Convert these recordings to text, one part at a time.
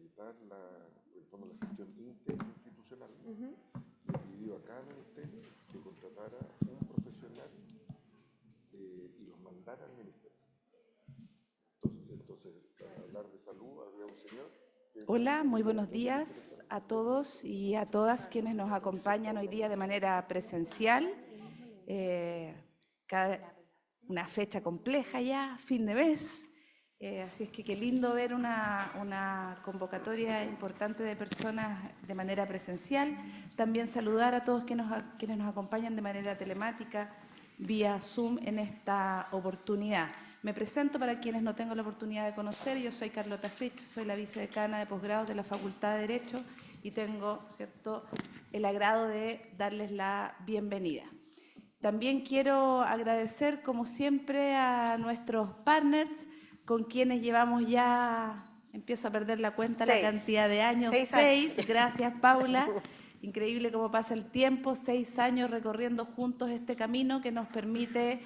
facilitar en fondo, la gestión interinstitucional, le pidió a cada ministerio que contratara un profesional y los mandara al ministerio. Entonces, para hablar de salud, había un señor. Hola, muy buenos días a todos y a todas quienes nos acompañan hoy día de manera presencial. Una fecha compleja ya, fin de mes. Así es que qué lindo ver una convocatoria importante de personas de manera presencial. También saludar a todos quienes nos acompañan de manera telemática, vía Zoom en esta oportunidad. Me presento para quienes no tengo la oportunidad de conocer. Yo soy Carlota Fritsch, soy la vicedecana de posgrados de la Facultad de Derecho y tengo, ¿cierto?, el agrado de darles la bienvenida. También quiero agradecer, como siempre, a nuestros partners con quienes llevamos ya, empiezo a perder la cuenta, la cantidad de años, 6. Gracias, Paula. Increíble cómo pasa el tiempo, 6 años recorriendo juntos este camino que nos permite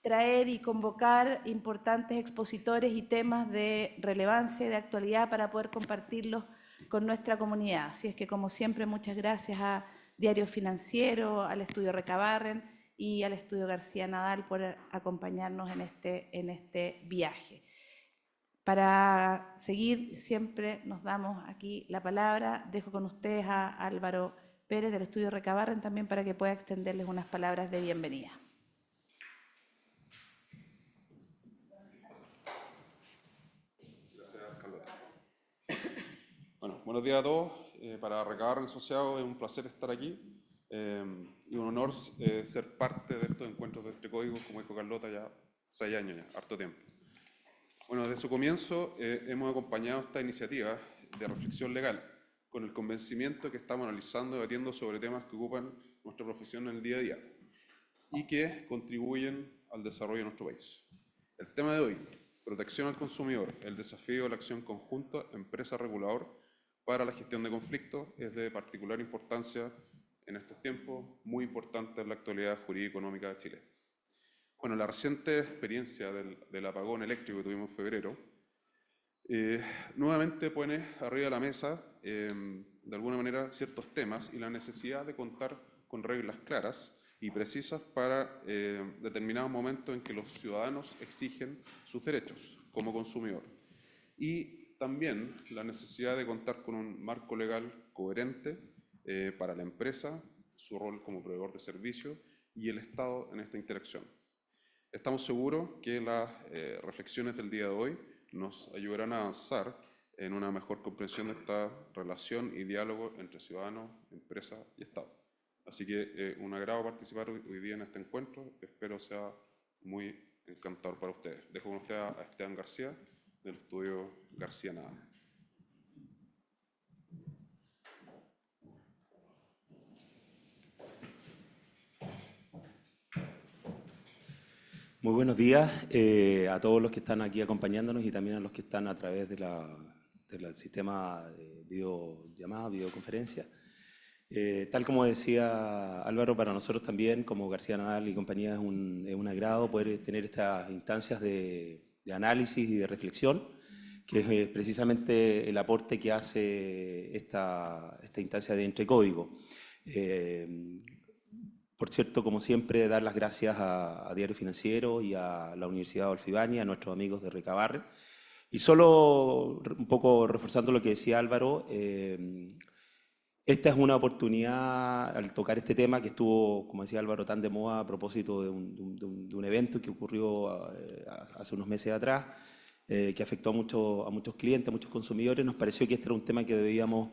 traer y convocar importantes expositores y temas de relevancia y de actualidad para poder compartirlos con nuestra comunidad. Así es que, como siempre, muchas gracias a Diario Financiero, al Estudio Recabarren y al Estudio García Nadal por acompañarnos en este viaje. Para seguir, siempre nos damos aquí la palabra. Dejo con ustedes a Álvaro Pérez del Estudio Recabarren también para que pueda extenderles unas palabras de bienvenida. Bueno, buenos días a todos. Para Recabarren Asociados es un placer estar aquí y un honor ser parte de estos encuentros de Entre Códigos, como dijo Carlota, ya 6 años, ya, harto tiempo. Bueno, desde su comienzo hemos acompañado esta iniciativa de reflexión legal con el convencimiento que estamos analizando y debatiendo sobre temas que ocupan nuestra profesión en el día a día y que contribuyen al desarrollo de nuestro país. El tema de hoy, protección al consumidor, el desafío de la acción conjunta empresa-regulador para la gestión de conflictos, es de particular importancia en estos tiempos, muy importante en la actualidad jurídico-económica de Chile. Bueno, la reciente experiencia del apagón eléctrico que tuvimos en febrero nuevamente pone arriba de la mesa, de alguna manera, ciertos temas y la necesidad de contar con reglas claras y precisas para determinados momentos en que los ciudadanos exigen sus derechos como consumidor. Y también la necesidad de contar con un marco legal coherente para la empresa, su rol como proveedor de servicios y el Estado en esta interacción. Estamos seguros que las reflexiones del día de hoy nos ayudarán a avanzar en una mejor comprensión de esta relación y diálogo entre ciudadanos, empresa y Estado. Así que un agrado participar hoy día en este encuentro, espero sea muy encantador para ustedes. Dejo con usted a Esteban García, del Estudio García Nadal. Muy buenos días a todos los que están aquí acompañándonos y también a los que están a través del sistema de videollamada, videoconferencia. Tal como decía Álvaro, para nosotros también, como García Nadal y compañía, es un agrado poder tener estas instancias de análisis y de reflexión, que es precisamente el aporte que hace esta instancia de Entre Códigos. Por cierto, como siempre, dar las gracias a Diario Financiero y a la Universidad Adolfo Ibáñez, a nuestros amigos de Recabarren. Y solo un poco reforzando lo que decía Álvaro, esta es una oportunidad al tocar este tema que estuvo, como decía Álvaro, tan de moda a propósito de un evento que ocurrió hace unos meses atrás, que afectó a muchos clientes, a muchos consumidores. Nos pareció que este era un tema que debíamos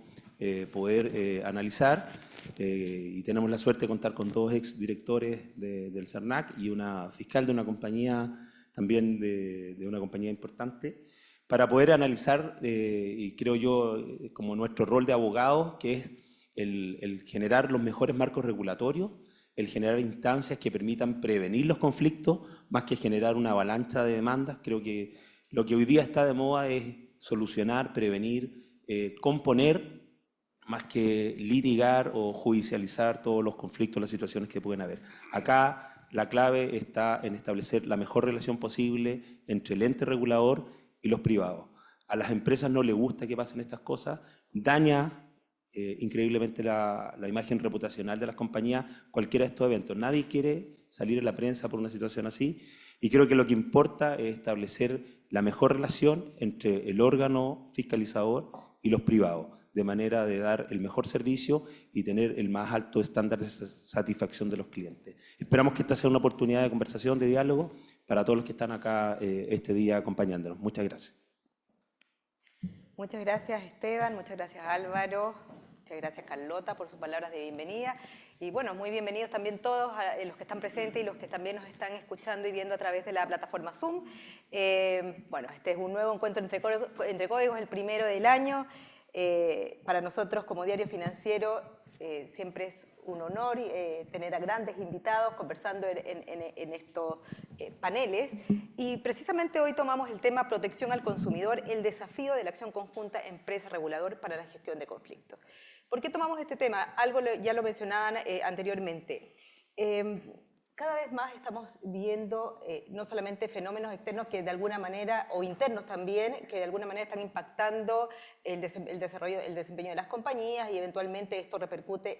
poder analizar. Y tenemos la suerte de contar con 2 exdirectores del CERNAC y una fiscal de una compañía, también de una compañía importante, para poder analizar, y creo yo, como nuestro rol de abogados, que es el generar los mejores marcos regulatorios, el generar instancias que permitan prevenir los conflictos, más que generar una avalancha de demandas. Creo que lo que hoy día está de moda es solucionar, prevenir, componer, más que litigar o judicializar todos los conflictos, las situaciones que pueden haber. Acá la clave está en establecer la mejor relación posible entre el ente regulador y los privados. a las empresas no les gusta que pasen estas cosas, daña increíblemente la imagen reputacional de las compañías, cualquiera de estos eventos. Nadie quiere salir en la prensa por una situación así, y creo que lo que importa es establecer la mejor relación entre el órgano fiscalizador y los privados, de manera de dar el mejor servicio y tener el más alto estándar de satisfacción de los clientes. Esperamos que esta sea una oportunidad de conversación, de diálogo, para todos los que están acá este día acompañándonos. Muchas gracias. Muchas gracias, Esteban, muchas gracias, Álvaro, muchas gracias, Carlota, por sus palabras de bienvenida. Y bueno, muy bienvenidos también todos los que están presentes y los que también nos están escuchando y viendo a través de la plataforma Zoom. Bueno, este es un nuevo encuentro entre códigos, el primero del año. Para nosotros, como Diario Financiero, siempre es un honor tener a grandes invitados conversando en estos paneles. Y precisamente hoy tomamos el tema protección al consumidor, el desafío de la acción conjunta empresa-regulador para la gestión de conflictos. ¿Por qué tomamos este tema? Algo ya lo mencionaban anteriormente. Cada vez más estamos viendo no solamente fenómenos externos que de alguna manera, o internos también, que de alguna manera están impactando el desempeño de las compañías, y eventualmente esto repercute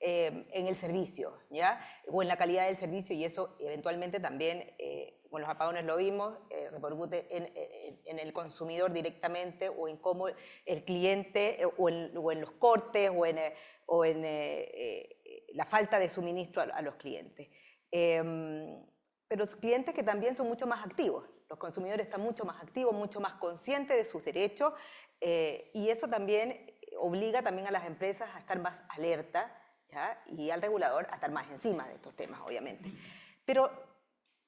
en el servicio, ¿ya? O en la calidad del servicio, y eso eventualmente también, con los apagones lo vimos, repercute en el consumidor directamente, o en cómo el cliente, o en los cortes, o en la falta de suministro a los clientes. Pero clientes que también son mucho más activos. Los consumidores están mucho más activos, mucho más conscientes de sus derechos, y eso también obliga también a las empresas a estar más alerta, ¿ya? Y al regulador a estar más encima de estos temas, obviamente. Pero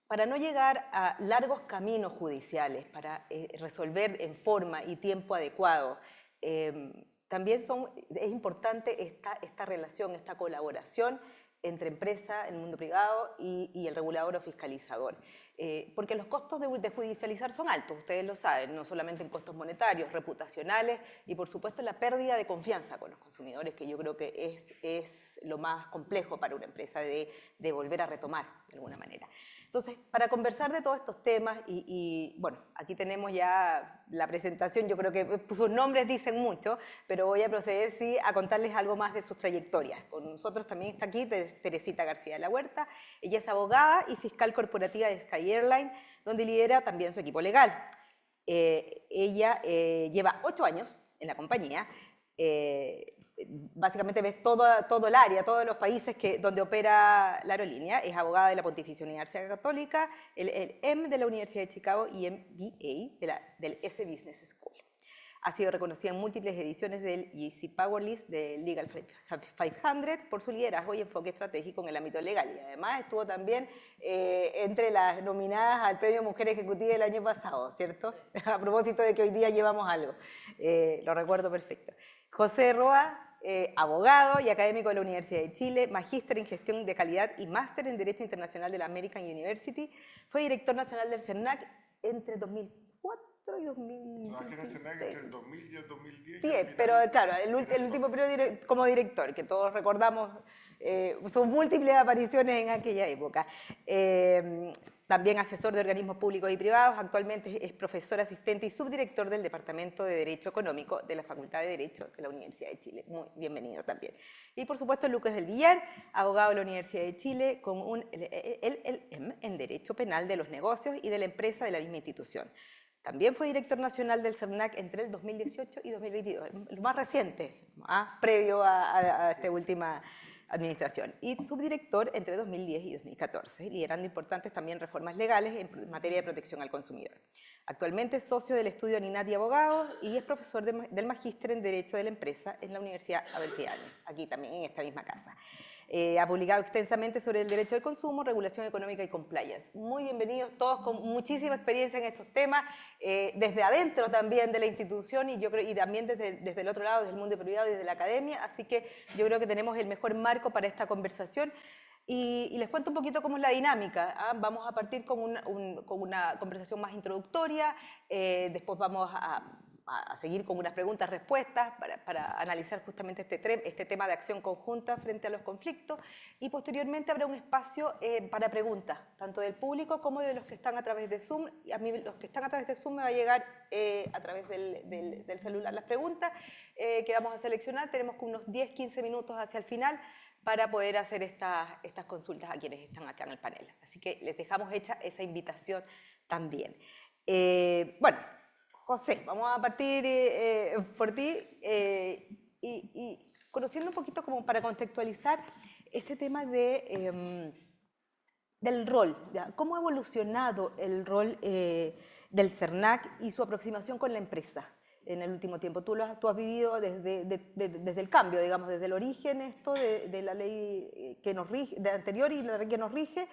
para no llegar a largos caminos judiciales, para resolver en forma y tiempo adecuado, también es importante esta relación, esta colaboración entre empresa, el mundo privado y el regulador o fiscalizador. Porque los costos de judicializar son altos, ustedes lo saben, no solamente en costos monetarios, reputacionales, y por supuesto la pérdida de confianza con los consumidores, que yo creo que es lo más complejo para una empresa de volver a retomar de alguna manera. Entonces, para conversar de todos estos temas, y bueno, aquí tenemos ya la presentación, yo creo que sus nombres dicen mucho, pero voy a proceder sí, a contarles algo más de sus trayectorias. Con nosotros también está aquí Teresita García de la Huerta. Ella es abogada y fiscal corporativa de Sky Airline, donde lidera también su equipo legal. Ella lleva 8 años en la compañía. Básicamente ves todo el área, todos los países donde opera la aerolínea. Es abogada de la Pontificia Universidad Católica, el M de la Universidad de Chicago y MBA del S Business School. Ha sido reconocida en múltiples ediciones del EC Power List de Legal 500 por su liderazgo y enfoque estratégico en el ámbito legal. Y además estuvo también entre las nominadas al Premio Mujer Ejecutiva del año pasado, ¿cierto? A propósito de que hoy día llevamos algo. Lo recuerdo perfecto. José Roa, abogado y académico de la Universidad de Chile, magíster en gestión de calidad y máster en Derecho Internacional de la American University. Fue director nacional del CERNAC entre 2004 y 2000. Trabajé en el CERNAC entre el 2000 y el 2010. Sí, pero claro, el último periodo como director, que todos recordamos sus múltiples apariciones en aquella época. También asesor de organismos públicos y privados, actualmente es profesor asistente y subdirector del Departamento de Derecho Económico de la Facultad de Derecho de la Universidad de Chile. Muy bienvenido también. Y por supuesto Lucas del Villar, abogado de la Universidad de Chile con un LLM en Derecho Penal de los Negocios y de la Empresa de la misma institución. También fue director nacional del CERNAC entre el 2018 y 2022, lo más reciente, previo a esta última administración, y subdirector entre 2010 y 2014, liderando importantes también reformas legales en materia de protección al consumidor. Actualmente es socio del estudio Aninati Abogados y es profesor del Magíster en Derecho de la Empresa en la Universidad Abel Fidalgo, aquí también en esta misma casa. Ha publicado extensamente sobre el derecho del consumo, regulación económica y compliance. Muy bienvenidos todos con muchísima experiencia en estos temas, desde adentro también de la institución y también desde el otro lado, desde el mundo privado y desde la academia, así que yo creo que tenemos el mejor marco para esta conversación. Y les cuento un poquito cómo es la dinámica. Vamos a partir con una conversación más introductoria, después vamos a a seguir con unas preguntas-respuestas para analizar justamente este tema de acción conjunta frente a los conflictos, y posteriormente habrá un espacio para preguntas, tanto del público como de los que están a través de Zoom. Y a mí los que están a través de Zoom me va a llegar a través del celular las preguntas que vamos a seleccionar. Tenemos unos 10-15 minutos hacia el final para poder hacer estas consultas a quienes están acá en el panel. Así que les dejamos hecha esa invitación también. Bueno, José, vamos a partir por ti y conociendo un poquito como para contextualizar este tema del rol, ¿ya? ¿Cómo ha evolucionado el rol del CERNAC y su aproximación con la empresa en el último tiempo? Tú has vivido desde el cambio, digamos, desde el origen esto de la ley que nos rige, de anterior y la ley que nos rige.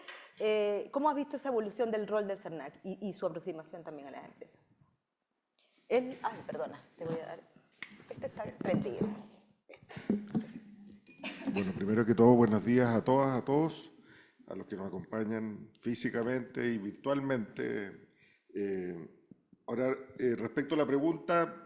¿Cómo has visto esa evolución del rol del CERNAC y su aproximación también a las empresas? Ay, perdona, te voy a dar. Este está prendido. Bueno, primero que todo, buenos días a todas, a todos, a los que nos acompañan físicamente y virtualmente. Ahora, respecto a la pregunta,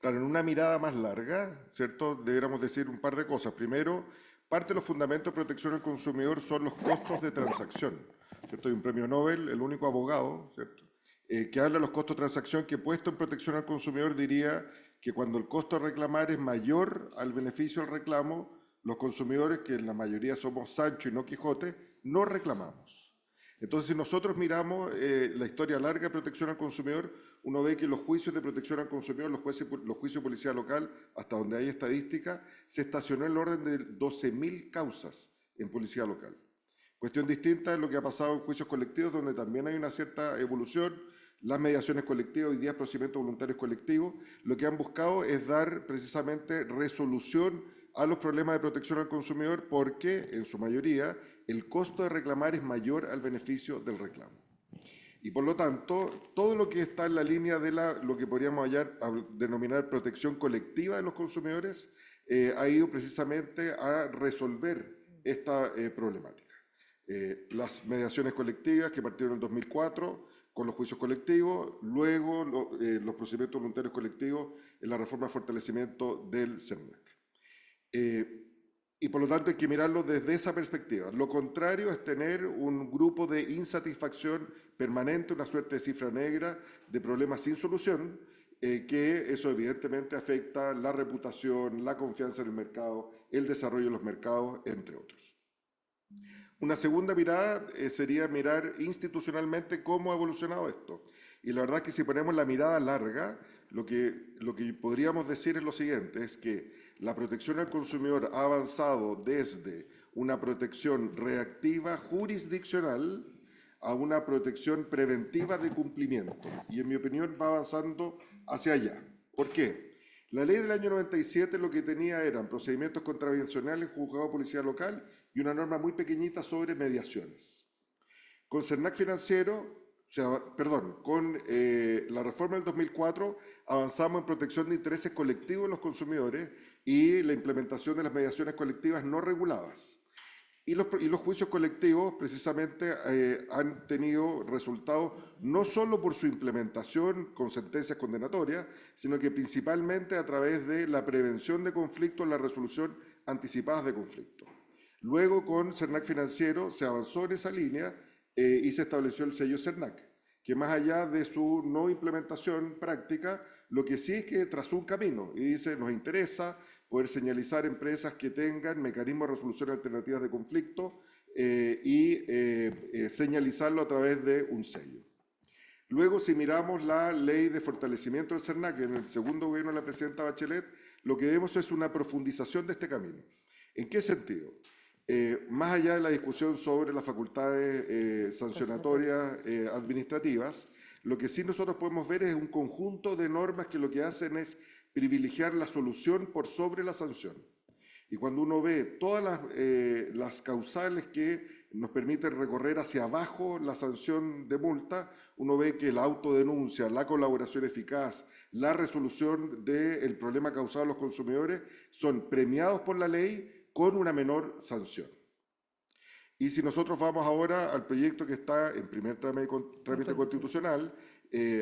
claro, en una mirada más larga, ¿cierto? Deberíamos decir un par de cosas. Primero, parte de los fundamentos de protección al consumidor son los costos de transacción, ¿cierto? Hay un premio Nobel, el único abogado, ¿cierto?, que habla de los costos de transacción, que puesto en protección al consumidor diría que cuando el costo de reclamar es mayor al beneficio del reclamo, los consumidores, que en la mayoría somos Sancho y no Quijote, no reclamamos. Entonces, si nosotros miramos la historia larga de protección al consumidor, uno ve que los juicios de protección al consumidor, los juicios de policía local, hasta donde hay estadística, se estacionó en el orden de 12.000 causas en policía local. Cuestión distinta es lo que ha pasado en juicios colectivos, donde también hay una cierta evolución. Las mediaciones colectivas, hoy día procedimientos voluntarios colectivos, lo que han buscado es dar precisamente resolución a los problemas de protección al consumidor, porque en su mayoría el costo de reclamar es mayor al beneficio del reclamo. Y por lo tanto, todo lo que está en la línea de lo que podríamos denominar protección colectiva de los consumidores ha ido precisamente a resolver esta problemática. Las mediaciones colectivas que partieron en el 2004 con los juicios colectivos, luego los procedimientos voluntarios colectivos en la reforma de fortalecimiento del CERNAC. Y por lo tanto hay que mirarlo desde esa perspectiva. Lo contrario es tener un grupo de insatisfacción permanente, una suerte de cifra negra de problemas sin solución, que eso evidentemente afecta la reputación, la confianza en el mercado, el desarrollo de los mercados, entre otros. Una segunda mirada sería mirar institucionalmente cómo ha evolucionado esto. Y la verdad es que si ponemos la mirada larga, lo que podríamos decir es lo siguiente, es que la protección al consumidor ha avanzado desde una protección reactiva jurisdiccional a una protección preventiva de cumplimiento. Y en mi opinión va avanzando hacia allá. ¿Por qué? La ley del año 97 lo que tenía eran procedimientos contravencionales, juzgado de policía local y una norma muy pequeñita sobre mediaciones. Con CERNAC Financiero, con la reforma del 2004 avanzamos en protección de intereses colectivos de los consumidores y la implementación de las mediaciones colectivas no reguladas. Y los juicios colectivos precisamente han tenido resultados no solo por su implementación con sentencias condenatorias, sino que principalmente a través de la prevención de conflictos, la resolución anticipada de conflictos. Luego con CERNAC Financiero se avanzó en esa línea y se estableció el sello CERNAC, que más allá de su no implementación práctica, lo que sí es que trazó un camino y dice, nos interesa poder señalizar empresas que tengan mecanismos de resolución alternativas de conflicto y señalizarlo a través de un sello. Luego, si miramos la ley de fortalecimiento del CERNAC, en el segundo gobierno de la presidenta Bachelet, lo que vemos es una profundización de este camino. ¿En qué sentido? Más allá de la discusión sobre las facultades sancionatorias administrativas, lo que sí nosotros podemos ver es un conjunto de normas que lo que hacen es privilegiar la solución por sobre la sanción. Y cuando uno ve todas las causales que nos permiten recorrer hacia abajo la sanción de multa, uno ve que la autodenuncia, la colaboración eficaz, la resolución del problema causado a los consumidores son premiados por la ley con una menor sanción. Y si nosotros vamos ahora al proyecto que está en primer trámite constitucional,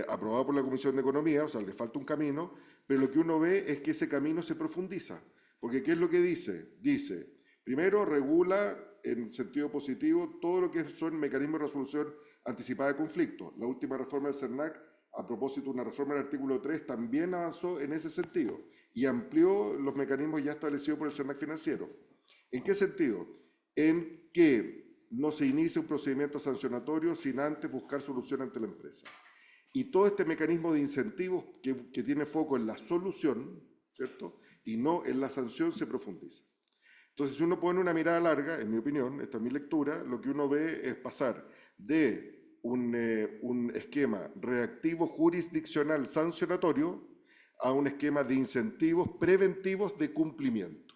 aprobado por la Comisión de Economía, o sea, le falta un camino, pero lo que uno ve es que ese camino se profundiza. Porque ¿qué es lo que dice? Dice, primero regula en sentido positivo todo lo que son mecanismos de resolución anticipada de conflictos. La última reforma del CERNAC, a propósito de una reforma del artículo 3, también avanzó en ese sentido y amplió los mecanismos ya establecidos por el CERNAC financiero. ¿En qué sentido? En que no se inicie un procedimiento sancionatorio sin antes buscar solución ante la empresa. Y todo este mecanismo de incentivos que tiene foco en la solución, ¿cierto?, y no en la sanción, se profundiza. Entonces, si uno pone una mirada larga, en mi opinión, esta es mi lectura, lo que uno ve es pasar de un esquema reactivo jurisdiccional sancionatorio a un esquema de incentivos preventivos de cumplimiento.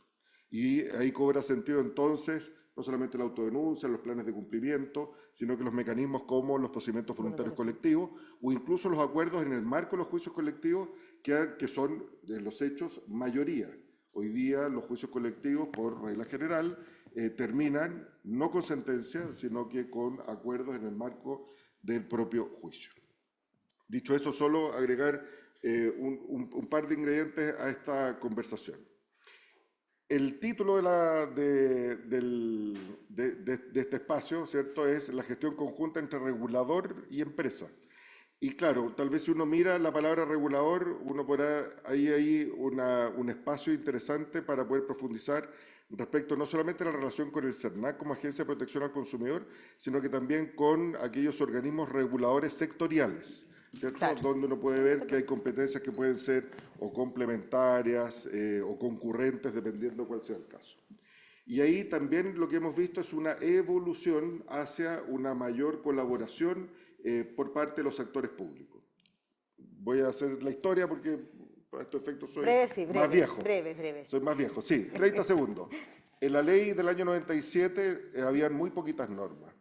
Y ahí cobra sentido entonces no solamente la autodenuncia, los planes de cumplimiento, sino que los mecanismos como los procedimientos voluntarios colectivos o incluso los acuerdos en el marco de los juicios colectivos que son de los hechos mayoría. Hoy día los juicios colectivos, por regla general, terminan no con sentencia, sino que con acuerdos en el marco del propio juicio. Dicho eso, solo agregar un par de ingredientes a esta conversación. El título de este espacio, ¿cierto?, es la gestión conjunta entre regulador y empresa. Y claro, tal vez si uno mira la palabra regulador, uno podrá, ahí hay un espacio interesante para poder profundizar respecto no solamente a la relación con el CERNAC como Agencia de Protección al Consumidor, sino que también con aquellos organismos reguladores sectoriales, ¿cierto? Claro. Donde uno puede ver que hay competencias que pueden ser o complementarias o concurrentes, dependiendo cuál sea el caso. Y ahí también lo que hemos visto es una evolución hacia una mayor colaboración por parte de los actores públicos. Voy a hacer la historia porque para estos efectos soy más viejo. Breve. Soy más viejo, sí, 30 segundos. En la ley del año 97 habían muy poquitas normas.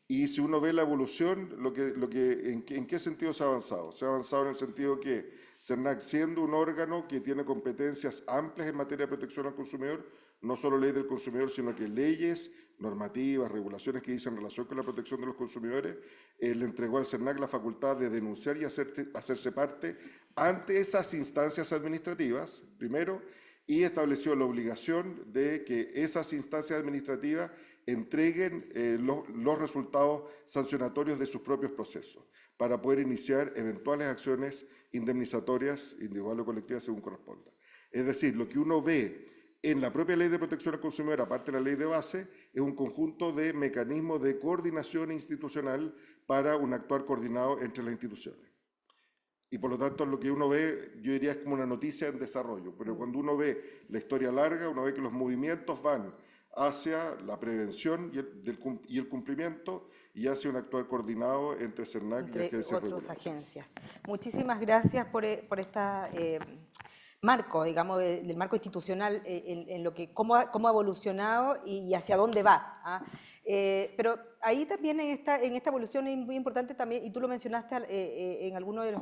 Y si uno ve la evolución, ¿en qué sentido se ha avanzado? Se ha avanzado en el sentido que CERNAC, siendo un órgano que tiene competencias amplias en materia de protección al consumidor, no solo ley del consumidor, sino que leyes, normativas, regulaciones que dicen relación con la protección de los consumidores, le entregó al CERNAC la facultad de denunciar y hacerse parte ante esas instancias administrativas, primero, y estableció la obligación de que esas instancias administrativas entreguen los resultados sancionatorios de sus propios procesos para poder iniciar eventuales acciones indemnizatorias, individuales o colectivas, según corresponda. Es decir, lo que uno ve en la propia Ley de Protección al Consumidor, aparte de la ley de base, es un conjunto de mecanismos de coordinación institucional para un actuar coordinado entre las instituciones. Y por lo tanto, lo que uno ve, yo diría, es como una noticia en desarrollo, pero cuando uno ve la historia larga, uno ve que los movimientos van hacia la prevención y el cumplimiento y hacia un actuar coordinado entre CERNAC y agencias reguladoras. Agencias. Muchísimas gracias por esta marco, digamos, del marco institucional en lo que cómo ha evolucionado y hacia dónde va. Pero ahí también en esta evolución es muy importante también, y tú lo mencionaste en algunos de los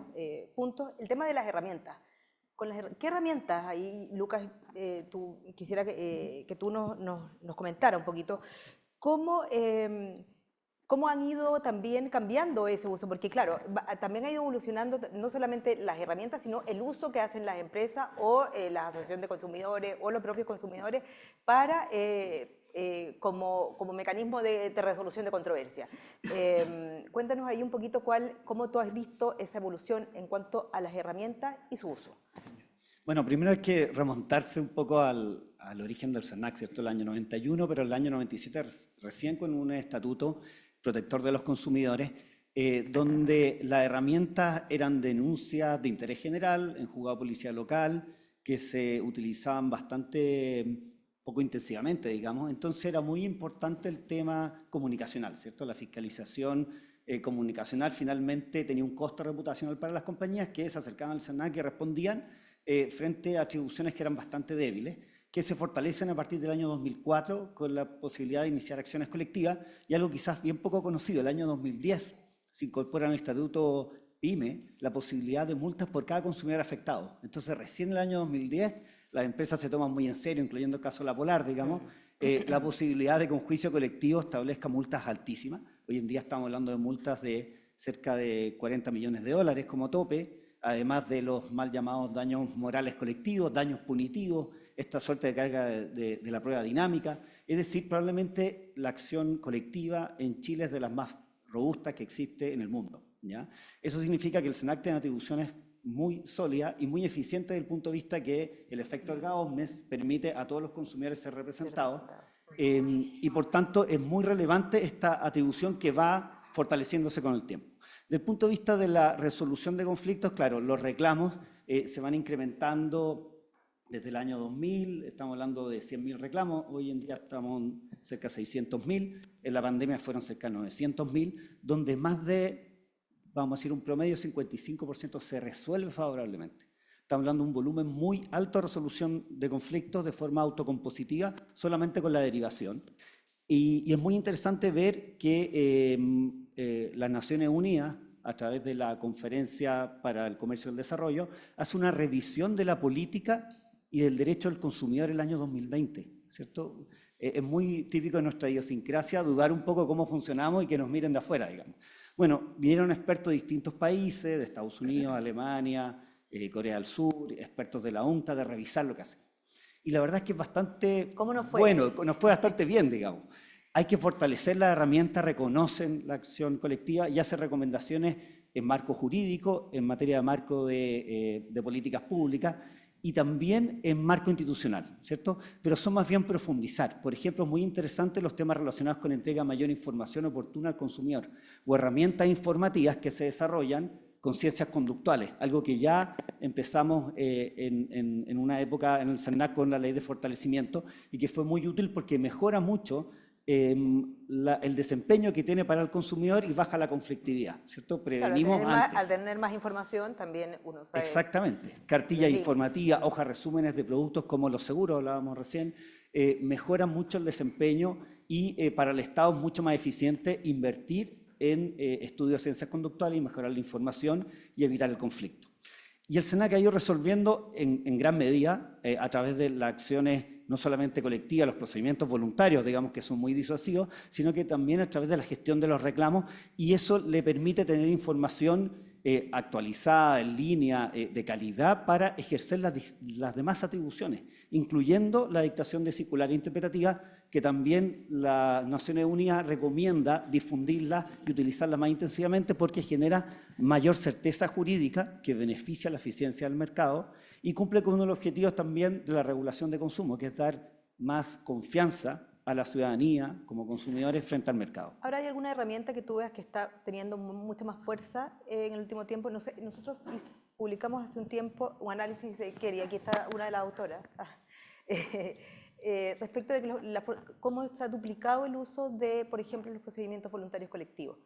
puntos, el tema de las herramientas. ¿Qué herramientas ahí, Lucas, quisiera que tú nos comentara un poquito? ¿Cómo han ido también cambiando ese uso? Porque claro, también ha ido evolucionando no solamente las herramientas, sino el uso que hacen las empresas o las asociaciones de consumidores o los propios consumidores para, como mecanismo de resolución de controversia. Cuéntanos ahí un poquito cómo tú has visto esa evolución en cuanto a las herramientas y su uso. Bueno, primero hay que remontarse un poco al origen del CERNAC, ¿cierto? El año 91, pero el año 97 recién con un estatuto protector de los consumidores, donde las herramientas eran denuncias de interés general en juzgado de policía local, que se utilizaban bastante poco intensivamente, digamos. Entonces era muy importante el tema comunicacional, ¿cierto? La fiscalización comunicacional finalmente tenía un costo reputacional para las compañías que se acercaban al CERNAC y respondían frente a atribuciones que eran bastante débiles, que se fortalecen a partir del año 2004 con la posibilidad de iniciar acciones colectivas, y algo quizás bien poco conocido, el año 2010 se incorpora en el estatuto PYME la posibilidad de multas por cada consumidor afectado. Entonces recién en el año 2010 las empresas se toman muy en serio, incluyendo el caso La Polar, digamos, la posibilidad de que un juicio colectivo establezca multas altísimas. Hoy en día estamos hablando de multas de cerca de 40 millones de dólares como tope, además de los mal llamados daños morales colectivos, daños punitivos, esta suerte de carga de la prueba dinámica. Es decir, probablemente la acción colectiva en Chile es de las más robustas que existe en el mundo, ¿ya? Eso significa que el SENAC tiene atribuciones muy sólida y muy eficiente desde el punto de vista que el efecto erga-omnes permite a todos los consumidores ser representados y por tanto es muy relevante esta atribución que va fortaleciéndose con el tiempo. Desde el punto de vista de la resolución de conflictos, claro, los reclamos se van incrementando desde el año 2000, estamos hablando de 100.000 reclamos, hoy en día estamos en cerca de 600.000, en la pandemia fueron cerca de 900.000, donde más de, vamos a decir, un promedio 55% se resuelve favorablemente. Estamos hablando de un volumen muy alto de resolución de conflictos de forma autocompositiva, solamente con la derivación. Y es muy interesante ver que las Naciones Unidas, a través de la Conferencia para el Comercio y el Desarrollo, hace una revisión de la política y del derecho del consumidor el año 2020, ¿cierto? Es muy típico de nuestra idiosincrasia dudar un poco cómo funcionamos y que nos miren de afuera, digamos. Bueno, vinieron expertos de distintos países, de Estados Unidos, Alemania, Corea del Sur, expertos de la UNTA, de revisar lo que hacen. Y la verdad es que es bastante ¿Cómo nos fue? bueno, nos fue bastante bien, digamos. Hay que fortalecer las herramientas, reconocen la acción colectiva y hacen recomendaciones en marco jurídico, en materia de marco de políticas públicas y también en marco institucional, ¿cierto? Pero son más bien profundizar. Por ejemplo, es muy interesante los temas relacionados con entrega de mayor información oportuna al consumidor o herramientas informativas que se desarrollan con ciencias conductuales, algo que ya empezamos en una época en el SENAC con la ley de fortalecimiento y que fue muy útil porque mejora mucho el desempeño que tiene para el consumidor y baja la conflictividad, ¿cierto? Prevenimos antes. Al tener más información también uno sabe. Exactamente. Cartillas informativas, hojas resúmenes de productos como los seguros, hablábamos recién, mejoran mucho el desempeño y para el Estado es mucho más eficiente invertir en estudios de ciencias conductuales y mejorar la información y evitar el conflicto. Y el SENAC ha ido resolviendo en gran medida a través de las acciones no solamente colectivas, los procedimientos voluntarios, digamos que son muy disuasivos, sino que también a través de la gestión de los reclamos y eso le permite tener información actualizada, en línea, de calidad para ejercer las demás atribuciones, incluyendo la dictación de circulares interpretativas que también las Naciones Unidas recomienda difundirla y utilizarla más intensivamente porque genera mayor certeza jurídica que beneficia la eficiencia del mercado y cumple con uno de los objetivos también de la regulación de consumo, que es dar más confianza a la ciudadanía como consumidores frente al mercado. ¿Ahora hay alguna herramienta que tú veas que está teniendo mucha más fuerza en el último tiempo? No sé, nosotros publicamos hace un tiempo un análisis de Kerry, aquí está una de las autoras, respecto de cómo se ha duplicado el uso de, por ejemplo, los procedimientos voluntarios colectivos.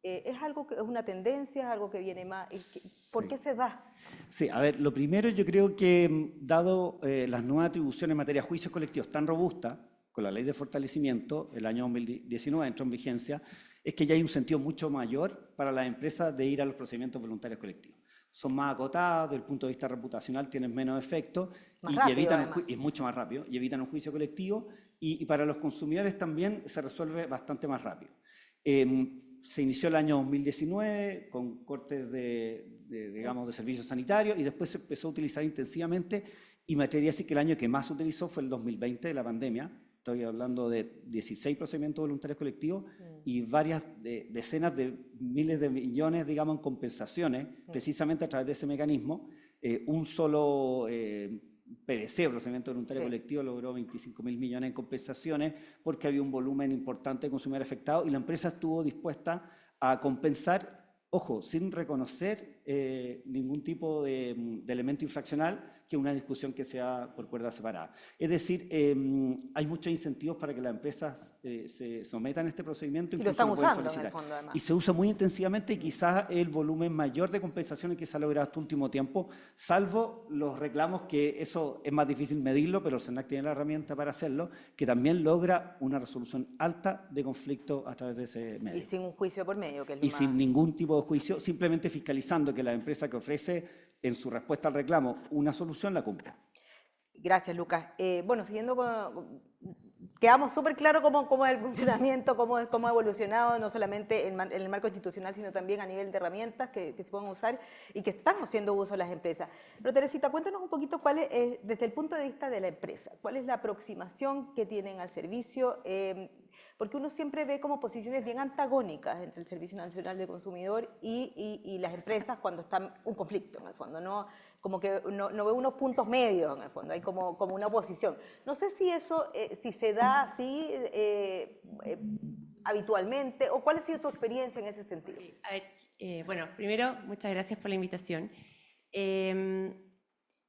¿Es algo que es una tendencia, es algo que viene más? ¿Por qué se da? Sí, a ver, lo primero yo creo que dado las nuevas atribuciones en materia de juicios colectivos tan robustas, con la ley de fortalecimiento, el año 2019 entró en vigencia, es que ya hay un sentido mucho mayor para las empresas de ir a los procedimientos voluntarios colectivos. Son más acotados, desde el punto de vista reputacional tienen menos efecto y evitan es mucho más rápido y evitan un juicio colectivo y para los consumidores también se resuelve bastante más rápido. Se inició el año 2019 con cortes digamos, de servicios sanitarios y después se empezó a utilizar intensivamente y me atrevería a decir que el año que más se utilizó fue el 2020 de la pandemia. Estoy hablando de 16 procedimientos voluntarios colectivos y varias decenas de miles de millones, digamos, en compensaciones, precisamente a través de ese mecanismo. Un solo PVC, procedimiento voluntario colectivo, logró 25.000 millones en compensaciones porque había un volumen importante de consumidores afectados y la empresa estuvo dispuesta a compensar, ojo, sin reconocer ningún tipo de elemento infraccional, que una discusión que sea por cuerda separada. Es decir, hay muchos incentivos para que las empresas se sometan a este procedimiento. Y lo están usando en el fondo, además. Y se usa muy intensivamente y quizás el volumen mayor de compensaciones que se ha logrado este último tiempo, salvo los reclamos que eso es más difícil medirlo, pero el SENAC tiene la herramienta para hacerlo, que también logra una resolución alta de conflicto a través de ese medio. Y sin un juicio por medio, que es lo más... sin ningún tipo de juicio, simplemente fiscalizando que la empresa que ofrece en su respuesta al reclamo una solución la cumpla. Gracias, Lucas. Bueno, siguiendo quedamos súper claro cómo es el funcionamiento, cómo ha evolucionado, no solamente en el marco institucional, sino también a nivel de herramientas que se pueden usar y que están haciendo uso las empresas. Pero Teresita, cuéntanos un poquito cuál es, desde el punto de vista de la empresa, cuál es la aproximación que tienen al servicio, porque uno siempre ve como posiciones bien antagónicas entre el Servicio Nacional del Consumidor y las empresas cuando están un conflicto, en el fondo, ¿no? Como que no ve unos puntos medios, en el fondo, hay como una oposición. No sé si eso, si se da así habitualmente, o cuál ha sido tu experiencia en ese sentido. A ver, bueno, primero, muchas gracias por la invitación.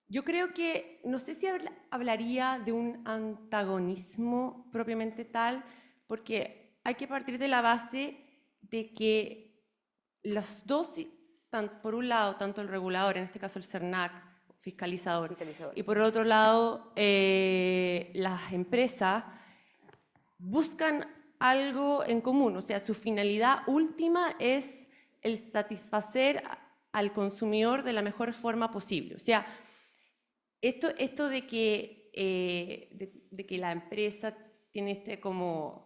Yo creo que, no sé si hablaría de un antagonismo propiamente tal, porque hay que partir de la base de que los dos, por un lado, tanto el regulador, en este caso el CERNAC, fiscalizador, y por otro lado, las empresas buscan algo en común, o sea, su finalidad última es el satisfacer al consumidor de la mejor forma posible. O sea, esto de que la empresa tiene como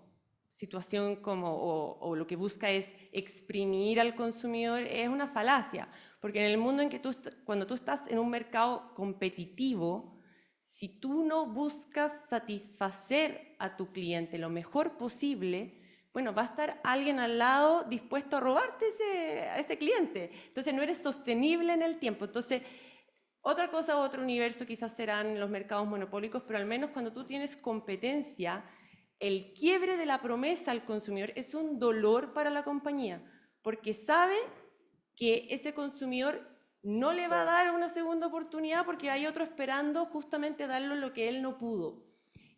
situación o lo que busca es exprimir al consumidor es una falacia, porque en el mundo en que cuando tú estás en un mercado competitivo, si tú no buscas satisfacer a tu cliente lo mejor posible, bueno, va a estar alguien al lado dispuesto a robarte a ese cliente. Entonces no eres sostenible en el tiempo. Entonces, otra cosa, otro universo quizás serán los mercados monopólicos, pero al menos cuando tú tienes competencia, el quiebre de la promesa al consumidor es un dolor para la compañía, porque sabe que ese consumidor no le va a dar una segunda oportunidad porque hay otro esperando justamente darle lo que él no pudo.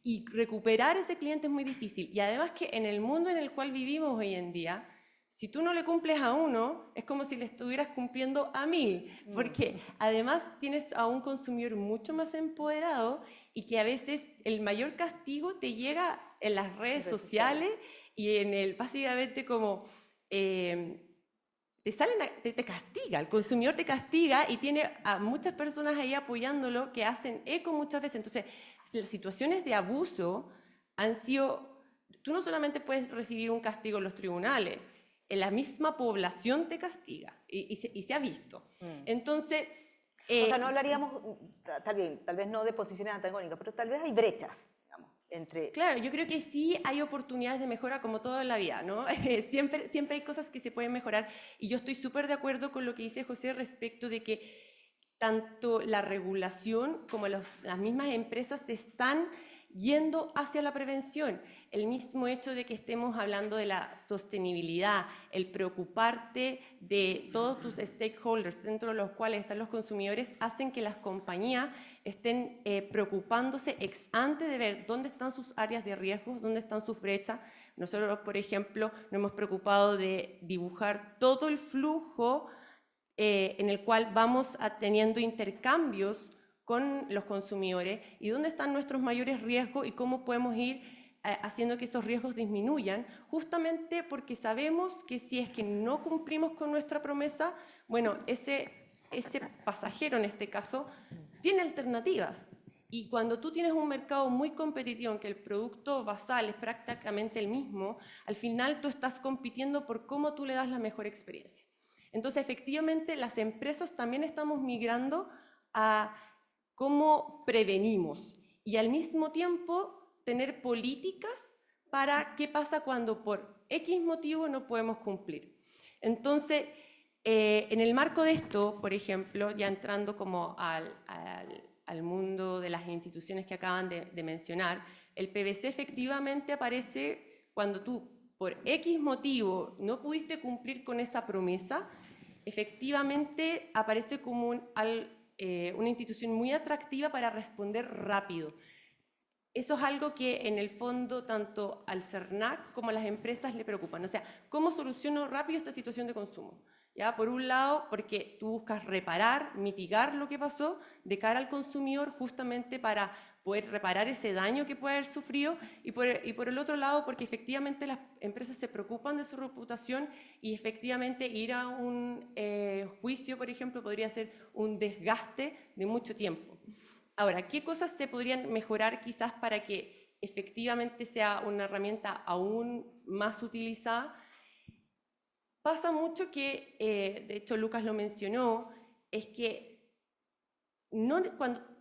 Y recuperar ese cliente es muy difícil. Y además que en el mundo en el cual vivimos hoy en día, si tú no le cumples a uno, es como si le estuvieras cumpliendo a 1000, porque además tienes a un consumidor mucho más empoderado y que a veces el mayor castigo te llega en las redes sociales y en básicamente como te castiga, el consumidor te castiga y tiene a muchas personas ahí apoyándolo que hacen eco muchas veces. Entonces, las situaciones de abuso han sido, tú no solamente puedes recibir un castigo en los tribunales, la misma población te castiga y se ha visto. Entonces... o sea, no hablaríamos, tal vez no de posiciones antagónicas, pero tal vez hay brechas, digamos, entre... Claro, yo creo que sí hay oportunidades de mejora como todo en la vida, ¿no? Siempre hay cosas que se pueden mejorar y yo estoy súper de acuerdo con lo que dice José respecto de que tanto la regulación como las mismas empresas se están yendo hacia la prevención. El mismo hecho de que estemos hablando de la sostenibilidad, el preocuparte de todos tus stakeholders, dentro de los cuales están los consumidores, hacen que las compañías estén preocupándose ex ante de ver dónde están sus áreas de riesgo, dónde están sus brechas. Nosotros, por ejemplo, nos hemos preocupado de dibujar todo el flujo en el cual vamos teniendo intercambios con los consumidores y dónde están nuestros mayores riesgos y cómo podemos ir haciendo que esos riesgos disminuyan, justamente porque sabemos que si es que no cumplimos con nuestra promesa, bueno, ese pasajero en este caso tiene alternativas. Y cuando tú tienes un mercado muy competitivo en que el producto basal es prácticamente el mismo, al final tú estás compitiendo por cómo tú le das la mejor experiencia. Entonces, efectivamente, las empresas también estamos migrando a cómo prevenimos y al mismo tiempo tener políticas para qué pasa cuando por X motivo no podemos cumplir. Entonces, en el marco de esto, por ejemplo, ya entrando como al mundo de las instituciones que acaban de mencionar, el PVC efectivamente aparece cuando tú por X motivo no pudiste cumplir con esa promesa, efectivamente aparece como una institución muy atractiva para responder rápido. Eso es algo que en el fondo tanto al CERNAC como a las empresas le preocupan. O sea, ¿cómo soluciono rápido esta situación de consumo? ¿Ya? Por un lado, porque tú buscas reparar, mitigar lo que pasó de cara al consumidor justamente para poder reparar ese daño que puede haber sufrido y por el otro lado, porque efectivamente las empresas se preocupan de su reputación y efectivamente ir a un juicio, por ejemplo, podría ser un desgaste de mucho tiempo. Ahora, ¿qué cosas se podrían mejorar quizás para que efectivamente sea una herramienta aún más utilizada. Pasa mucho que, de hecho Lucas lo mencionó, es que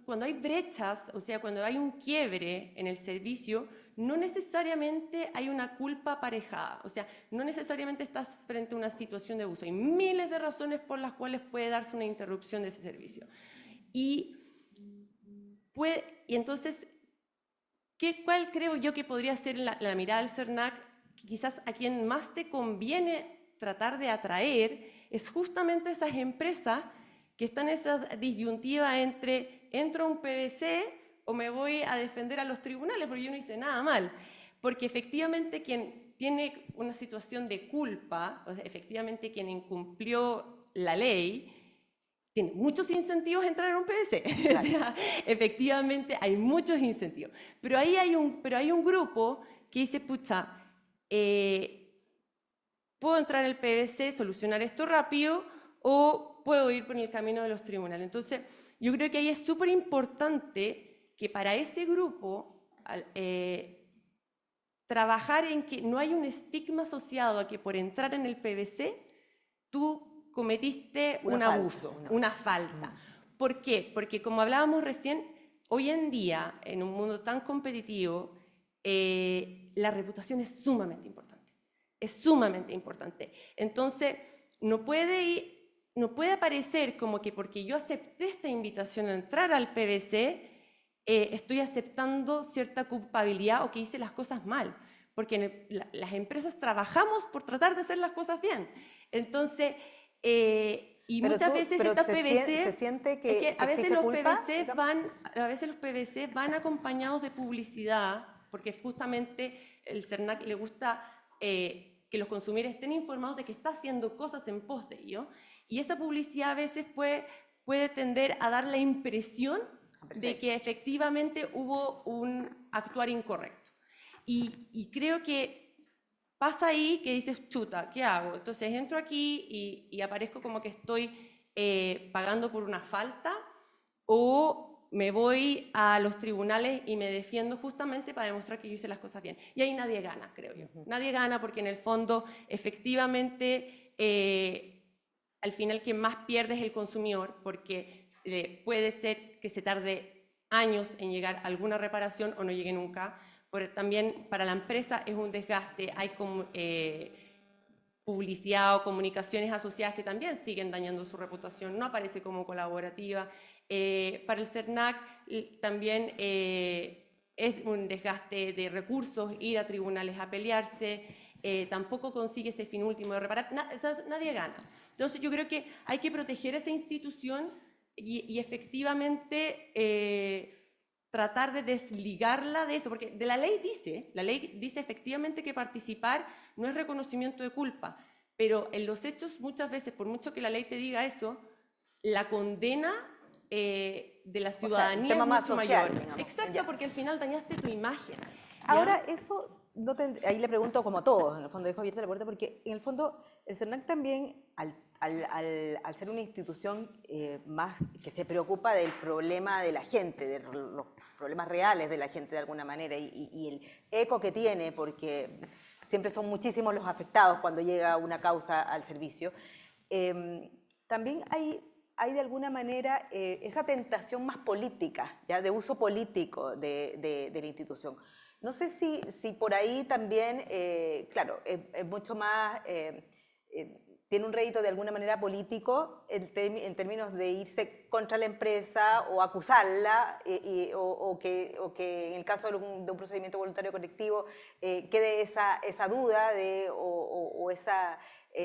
cuando hay brechas, o sea, cuando hay un quiebre en el servicio, no necesariamente hay una culpa aparejada, o sea, no necesariamente estás frente a una situación de abuso. Hay miles de razones por las cuales puede darse una interrupción de ese servicio. Y entonces, ¿cuál creo yo que podría ser la mirada del CERNAC? Quizás a quien más te conviene tratar de atraer es justamente esas empresas que están en esa disyuntiva entre entro a un PVC o me voy a defender a los tribunales porque yo no hice nada mal. Porque efectivamente quien tiene una situación de culpa, o sea, efectivamente quien incumplió la ley, tiene muchos incentivos a entrar en un PVC. Claro. O sea, efectivamente hay muchos incentivos. Pero ahí hay un grupo que dice, pucha, puedo entrar en el PVC, solucionar esto rápido, o puedo ir por el camino de los tribunales. Entonces, yo creo que ahí es súper importante que para ese grupo trabajar en que no hay un estigma asociado a que por entrar en el PVC tú cometiste un abuso, una falta. ¿Por qué? Porque como hablábamos recién, hoy en día, en un mundo tan competitivo, la reputación es sumamente importante. Es sumamente importante. Entonces, no puede parecer como que porque yo acepté esta invitación a entrar al PVC, estoy aceptando cierta culpabilidad o que hice las cosas mal. Porque las empresas trabajamos por tratar de hacer las cosas bien. Entonces, y Pero muchas veces estas PVC, se siente que, a veces los culpa, PVC van acompañados de publicidad, porque justamente el CERNAC le gusta que los consumidores estén informados de que está haciendo cosas en pos de ello, y esa publicidad a veces puede tender a dar la impresión de que efectivamente hubo un actuar incorrecto. Y creo que pasa ahí que dices, chuta, ¿qué hago? Entonces entro aquí y aparezco como que estoy pagando por una falta, o me voy a los tribunales y me defiendo justamente para demostrar que yo hice las cosas bien. Y ahí nadie gana, creo yo. Nadie gana porque en el fondo, efectivamente, al final quien más pierde es el consumidor, porque puede ser que se tarde años en llegar a alguna reparación o no llegue nunca. También para la empresa es un desgaste, hay como, publicidad o comunicaciones asociadas que también siguen dañando su reputación, no aparece como colaborativa. Para el CERNAC también es un desgaste de recursos, ir a tribunales a pelearse, tampoco consigue ese fin último de reparar, nadie gana. Entonces yo creo que hay que proteger esa institución y efectivamente tratar de desligarla de eso, porque la ley dice efectivamente que participar no es reconocimiento de culpa, pero en los hechos muchas veces, por mucho que la ley te diga eso, la condena de la ciudadanía es mucho mayor. Digamos. Exacto, Ya. porque al final dañaste tu imagen. ¿Ya? Ahora, eso, ahí le pregunto como a todos, en el fondo dejo abierta la puerta, porque en el fondo el CERNAC también, al ser una institución más que se preocupa del problema de la gente, de los problemas reales de la gente de alguna manera, y el eco que tiene, porque siempre son muchísimos los afectados cuando llega una causa al servicio, también hay de alguna manera esa tentación más política, ¿ya? De uso político de la institución. No sé si por ahí también, claro, es mucho más, tiene un rédito de alguna manera político en términos de irse contra la empresa o acusarla, o que en el caso de un procedimiento voluntario colectivo quede esa duda o esa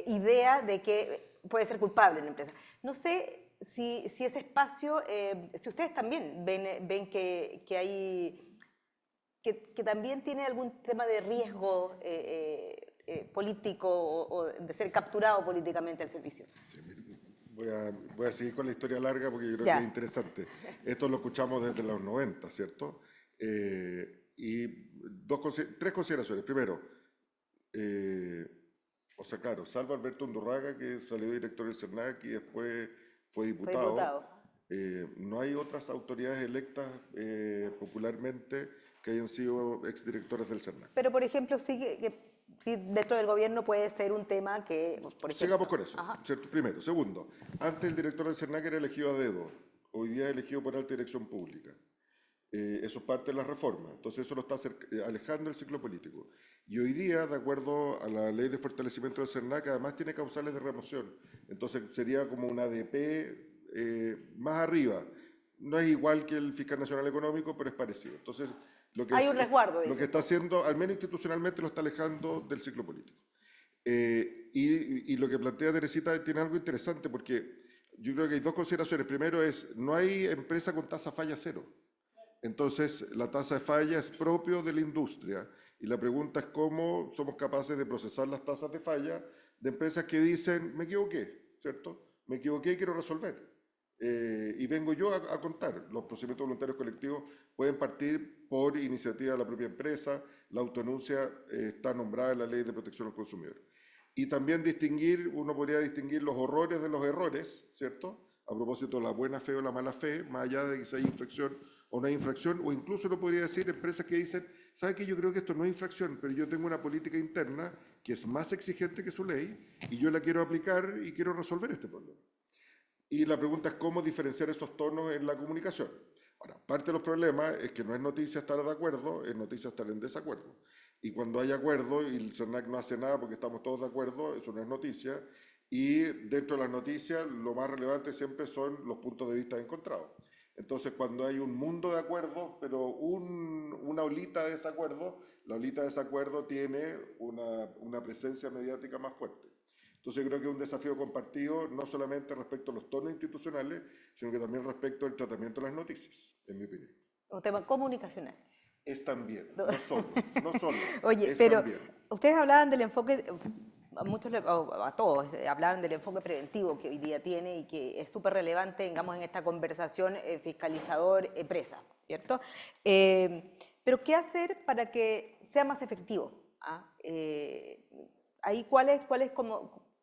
idea de que puede ser culpable la empresa. No sé si ese espacio, si ustedes también ven que hay... Que también tiene algún tema de riesgo político o de ser capturado políticamente el servicio. Sí, voy a seguir con la historia larga porque yo creo Ya. que es interesante. Esto lo escuchamos desde los 90, ¿cierto? Y tres consideraciones. Primero, o sea, claro, salvo Alberto Undurraga, que salió director del CERNAC y después fue diputado. No hay otras autoridades electas popularmente que hayan sido exdirectores del CERNAC. Pero, por ejemplo, sí dentro del gobierno puede ser un tema que, por ejemplo... Sigamos con eso, Ajá. ¿cierto? Primero. Segundo, antes el director del CERNAC era elegido a dedo, hoy día es elegido por alta dirección pública. Eso es parte de la reforma, entonces eso lo está alejando del ciclo político. Y hoy día, de acuerdo a la ley de fortalecimiento del CERNAC, además tiene causales de remoción, entonces sería como una ADP más arriba. No es igual que el fiscal nacional económico, pero es parecido. Entonces, Hay un resguardo, lo dice. que está haciendo, al menos institucionalmente, lo está alejando del ciclo político. Y lo que plantea Teresita tiene algo interesante, porque yo creo que hay dos consideraciones. Primero es, no hay empresa con tasa falla cero. Entonces, la tasa de falla es propio de la industria. Y la pregunta es cómo somos capaces de procesar las tasas de falla de empresas que dicen, me equivoqué, ¿cierto? Me equivoqué y quiero resolver. Y vengo yo a contar. Los procedimientos voluntarios colectivos pueden partir por iniciativa de la propia empresa. La autodenuncia está nombrada en la Ley de Protección al Consumidor. Y también uno podría distinguir los horrores de los errores, ¿cierto? A propósito de la buena fe o la mala fe, más allá de que si hay infracción o no hay infracción, o incluso uno podría decir empresas que dicen, ¿sabe qué? Yo creo que esto no es infracción, pero yo tengo una política interna que es más exigente que su ley y yo la quiero aplicar y quiero resolver este problema. Y la pregunta es cómo diferenciar esos tonos en la comunicación. Ahora, parte de los problemas es que no es noticia estar de acuerdo, es noticia estar en desacuerdo. Y cuando hay acuerdo y el CERNAC no hace nada porque estamos todos de acuerdo, eso no es noticia. Y dentro de las noticias, lo más relevante siempre son los puntos de vista encontrados. Entonces, cuando hay un mundo de acuerdo, pero una olita de desacuerdo, la olita de desacuerdo tiene una presencia mediática más fuerte. Entonces, yo creo que es un desafío compartido, no solamente respecto a los tonos institucionales, sino que también respecto al tratamiento de las noticias, en mi opinión. Un tema comunicacional. Es también, no solo, no solo. Oye, es pero también. ustedes hablaban del enfoque, a todos, hablaban del enfoque preventivo que hoy día tiene y que es súper relevante, digamos, en esta conversación fiscalizador-empresa, ¿cierto? Pero ¿qué hacer para que sea más efectivo? Ahí, ¿cuáles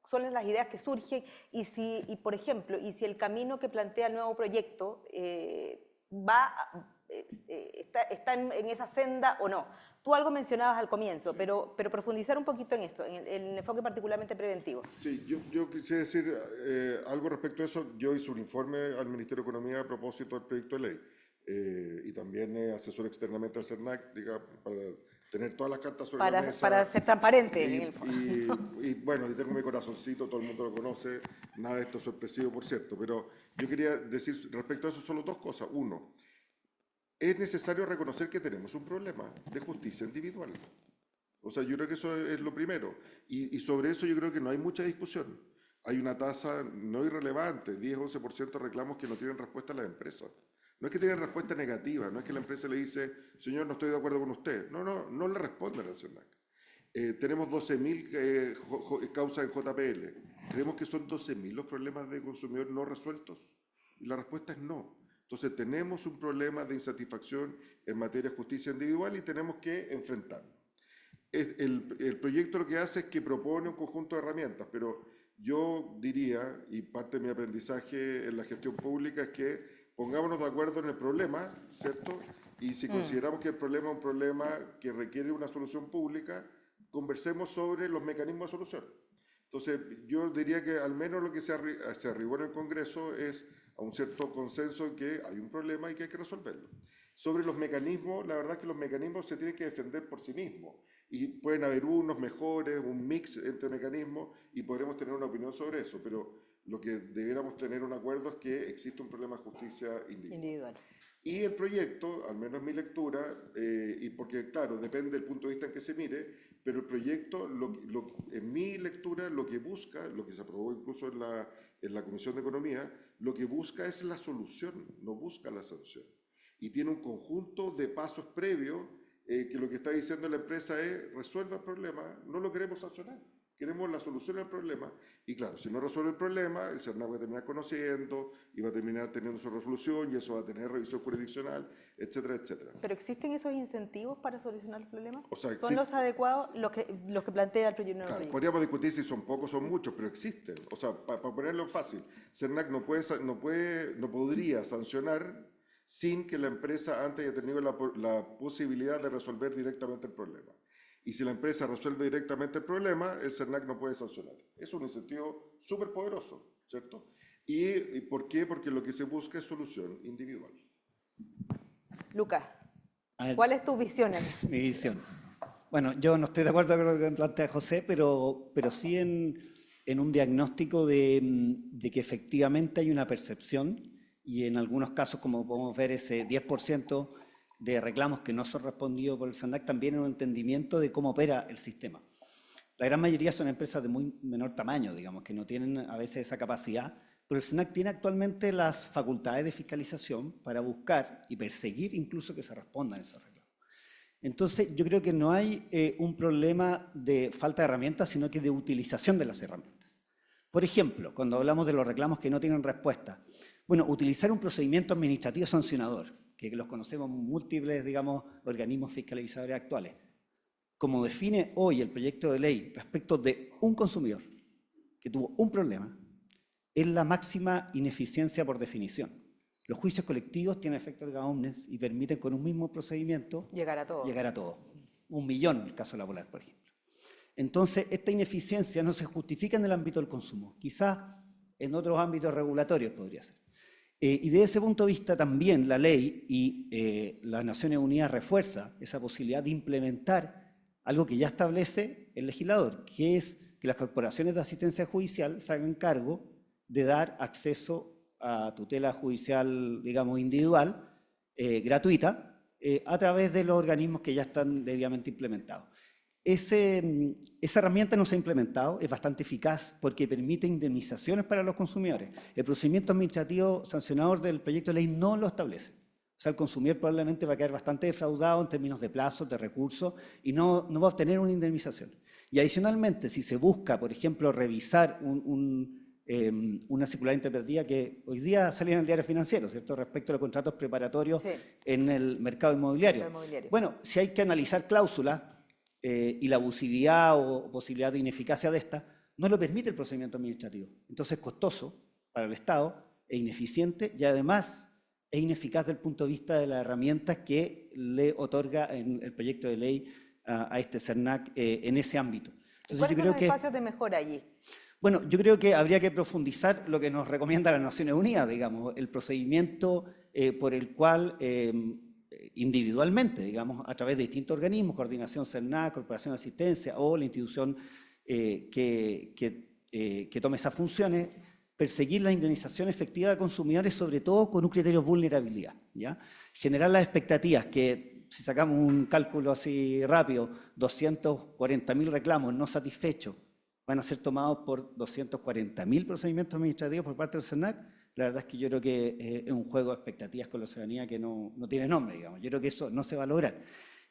son las ideas que surgen? Y por ejemplo, si el camino que plantea el nuevo proyecto está en esa senda o no. Tú algo mencionabas al comienzo, pero profundizar un poquito en esto, en el enfoque particularmente preventivo. Sí, yo quisiera decir algo respecto a eso. Yo hice un informe al Ministerio de Economía a propósito del proyecto de ley y también asesor externamente al CERNAC, digamos, para tener todas las cartas sobre la mesa. Para ser transparente en el fondo. Y bueno, y tengo mi corazoncito, todo el mundo lo conoce, nada de esto es sorpresivo, por cierto, pero yo quería decir respecto a eso solo dos cosas. Uno, es necesario reconocer que tenemos un problema de justicia individual. O sea, yo creo que eso es lo primero. Y sobre eso yo creo que no hay mucha discusión. Hay una tasa no irrelevante, 10-11% de reclamos que no tienen respuesta a las empresas. No es que tengan respuesta negativa, no es que la empresa le dice, señor, no estoy de acuerdo con usted. No le responden al CERNAC. Tenemos 12.000 causas en JPL. Creemos que son 12.000 los problemas de consumidor no resueltos. Y la respuesta es no. Entonces tenemos un problema de insatisfacción en materia de justicia individual y tenemos que enfrentarlo. El proyecto lo que hace es que propone un conjunto de herramientas, pero yo diría, y parte de mi aprendizaje en la gestión pública es que pongámonos de acuerdo en el problema, ¿cierto? Y si consideramos que el problema es un problema que requiere una solución pública, conversemos sobre los mecanismos de solución. Entonces, yo diría que al menos lo que se arribó en el Congreso es a un cierto consenso en que hay un problema y que hay que resolverlo. Sobre los mecanismos, la verdad es que los mecanismos se tienen que defender por sí mismos y pueden haber unos mejores, un mix entre mecanismos y podremos tener una opinión sobre eso, pero lo que debiéramos tener un acuerdo es que existe un problema de justicia individual. Y el proyecto, al menos en mi lectura, y porque claro, depende del punto de vista en que se mire, pero el proyecto, en mi lectura, lo que busca, lo que se aprobó incluso en la Comisión de Economía, lo que busca es la solución, no busca la sanción. Y tiene un conjunto de pasos previos que lo que está diciendo la empresa es resuelva el problema, no lo queremos sancionar, queremos la solución al problema. Y claro, si no resuelve el problema, el CERNAC va a terminar conociendo y va a terminar teniendo su resolución y eso va a tener revisión jurisdiccional, etcétera, etcétera. ¿Pero existen esos incentivos para solucionar el problema? O sea, ¿Son los adecuados los que plantea el proyecto? Claro, podríamos discutir si son pocos o son muchos, pero existen. O sea, para ponerlo fácil, CERNAC no podría sancionar sin que la empresa antes haya tenido la posibilidad de resolver directamente el problema. Y si la empresa resuelve directamente el problema, el SERNAC no puede sancionar. Es un incentivo súper poderoso, ¿cierto? ¿Y por qué? Porque lo que se busca es solución individual. Lucas, A ver, ¿cuál es tu visión en eso? mi visión. Bueno, yo no estoy de acuerdo con lo que plantea José, pero sí en un diagnóstico de que efectivamente hay una percepción y en algunos casos, como podemos ver, ese 10% de reclamos que no son respondidos por el SERNAC, también en un entendimiento de cómo opera el sistema. La gran mayoría son empresas de muy menor tamaño, digamos, que no tienen a veces esa capacidad, pero el SERNAC tiene actualmente las facultades de fiscalización para buscar y perseguir incluso que se respondan esos reclamos. Entonces, yo creo que no hay un problema de falta de herramientas, sino que de utilización de las herramientas. Por ejemplo, cuando hablamos de los reclamos que no tienen respuesta, bueno, utilizar un procedimiento administrativo sancionador, que los conocemos múltiples, digamos, organismos fiscalizadores actuales, como define hoy el proyecto de ley respecto de un consumidor que tuvo un problema, es la máxima ineficiencia por definición. Los juicios colectivos tienen efecto erga omnes y permiten con un mismo procedimiento Llegar a todo. llegar a todo. 1 millón en el caso laboral, por ejemplo. Entonces, esta ineficiencia no se justifica en el ámbito del consumo. Quizás en otros ámbitos regulatorios podría ser. Y desde ese punto de vista también la ley y las Naciones Unidas refuerza esa posibilidad de implementar algo que ya establece el legislador, que es que las corporaciones de asistencia judicial se hagan cargo de dar acceso a tutela judicial, digamos, individual, gratuita, a través de los organismos que ya están debidamente implementados. Esa herramienta no se ha implementado, es bastante eficaz porque permite indemnizaciones para los consumidores. El procedimiento administrativo sancionador del proyecto de ley no lo establece. O sea, el consumidor probablemente va a quedar bastante defraudado en términos de plazos, de recursos, y no va a obtener una indemnización. Y adicionalmente, si se busca, por ejemplo, revisar una circular interpretativa que hoy día salió en el Diario Financiero, ¿cierto?, respecto a los contratos preparatorios en el mercado inmobiliario. Bueno, si hay que analizar cláusulas y la abusividad o posibilidad de ineficacia de esta, no lo permite el procedimiento administrativo. Entonces es costoso para el Estado, es ineficiente y además es ineficaz desde el punto de vista de las herramientas que le otorga en el proyecto de ley a este SERNAC en ese ámbito. Entonces, ¿Cuáles yo son creo los espacios de mejora allí? Bueno, yo creo que habría que profundizar lo que nos recomienda las Naciones Unidas, digamos, el procedimiento por el cual individualmente, digamos, a través de distintos organismos, coordinación SERNAC, Corporación de Asistencia o la institución que tome esas funciones, perseguir la indemnización efectiva de consumidores, sobre todo con un criterio de vulnerabilidad, ¿ya? Generar las expectativas que, si sacamos un cálculo así rápido, 240.000 reclamos no satisfechos van a ser tomados por 240.000 procedimientos administrativos por parte del SERNAC. La verdad es que yo creo que es un juego de expectativas con la ciudadanía que no tiene nombre, digamos. Yo creo que eso no se va a lograr.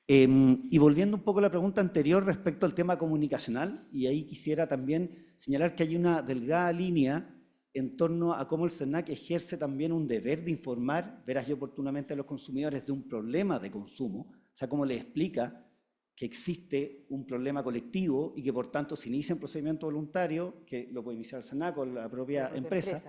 Y volviendo un poco a la pregunta anterior respecto al tema comunicacional, y ahí quisiera también señalar que hay una delgada línea en torno a cómo el SERNAC ejerce también un deber de informar veraz y oportunamente a los consumidores de un problema de consumo, o sea, cómo les explica que existe un problema colectivo y que por tanto se inicia un procedimiento voluntario, que lo puede iniciar el SERNAC o la propia empresa,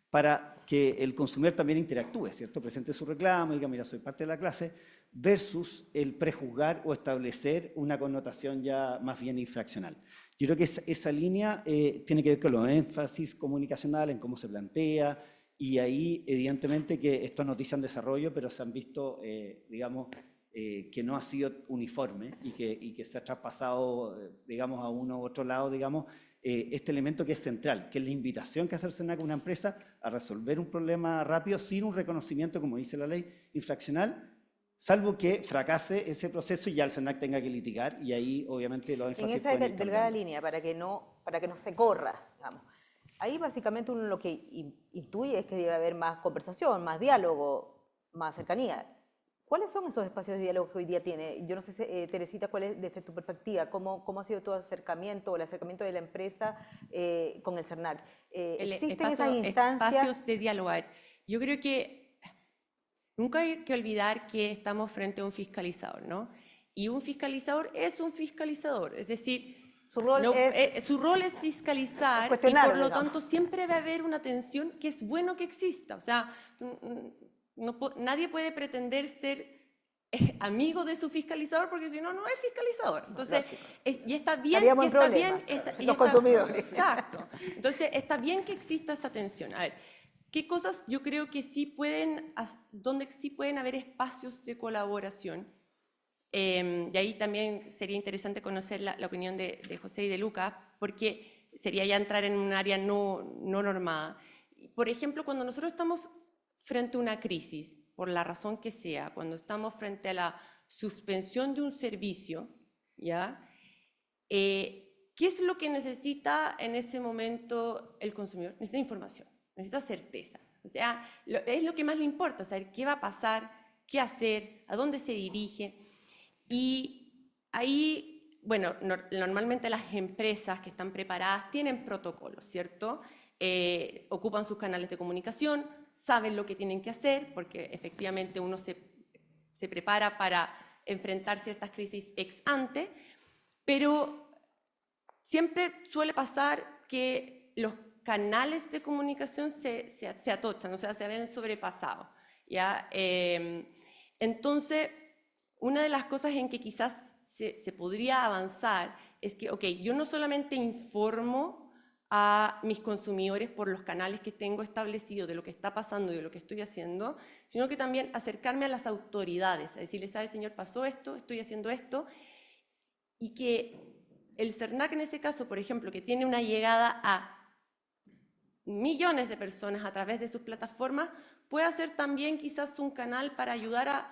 para que el consumidor también interactúe, ¿cierto? Presente su reclamo y diga, mira, soy parte de la clase, versus el prejuzgar o establecer una connotación ya más bien infraccional. Yo creo que esa línea tiene que ver con los énfasis comunicacionales, en cómo se plantea, y ahí evidentemente que esto es noticia en desarrollo, pero se han visto, digamos, que no ha sido uniforme y que se ha traspasado, digamos, a uno u otro lado, digamos, este elemento que es central, que es la invitación que hace el SERNAC a una empresa a resolver un problema rápido sin un reconocimiento, como dice la ley, infraccional, salvo que fracase ese proceso y ya el SERNAC tenga que litigar, y ahí obviamente los énfasis en esa delgada línea, para que no se corra, digamos. Ahí básicamente uno lo que intuye es que debe haber más conversación, más diálogo, más cercanía. ¿Cuáles son esos espacios de diálogo que hoy día tiene? Yo no sé, Teresita, ¿cuál es desde tu perspectiva? ¿Cómo ha sido tu acercamiento o el acercamiento de la empresa con el SERNAC? ¿Existen esas instancias? Espacios de dialogar. Yo creo que nunca hay que olvidar que estamos frente a un fiscalizador, ¿no? Y un fiscalizador es un fiscalizador, es decir, su rol es fiscalizar y por lo tanto siempre va a haber una tensión que es bueno que exista. O sea, nadie puede pretender ser amigo de su fiscalizador, porque si no, no es fiscalizador. Entonces, y está bien, Estaríamos y en está problemas, bien, los consumidores. Exacto. Entonces, está bien que exista esa tensión. A ver, ¿qué cosas yo creo que sí donde sí pueden haber espacios de colaboración? Y ahí también sería interesante conocer la opinión de José y de Lucas, porque sería ya entrar en un área no normada. Por ejemplo, cuando nosotros estamos frente a una crisis, por la razón que sea, cuando estamos frente a la suspensión de un servicio, ¿ya? ¿Qué es lo que necesita en ese momento el consumidor? Necesita información, necesita certeza. O sea, es lo que más le importa, saber qué va a pasar, qué hacer, a dónde se dirige. Y ahí, bueno, normalmente las empresas que están preparadas tienen protocolos, ¿cierto? Ocupan sus canales de comunicación, saben lo que tienen que hacer, porque efectivamente uno se prepara para enfrentar ciertas crisis ex ante, pero siempre suele pasar que los canales de comunicación se atochan, o sea, se ven sobrepasados, ¿ya? Entonces, una de las cosas en que quizás se podría avanzar es que, ok, yo no solamente informo a mis consumidores por los canales que tengo establecidos de lo que está pasando y de lo que estoy haciendo, sino que también acercarme a las autoridades, a decirles, ¿sabe, señor, pasó esto, estoy haciendo esto? Y que el CERNAC en ese caso, por ejemplo, que tiene una llegada a millones de personas a través de sus plataformas, puede ser también quizás un canal para ayudar a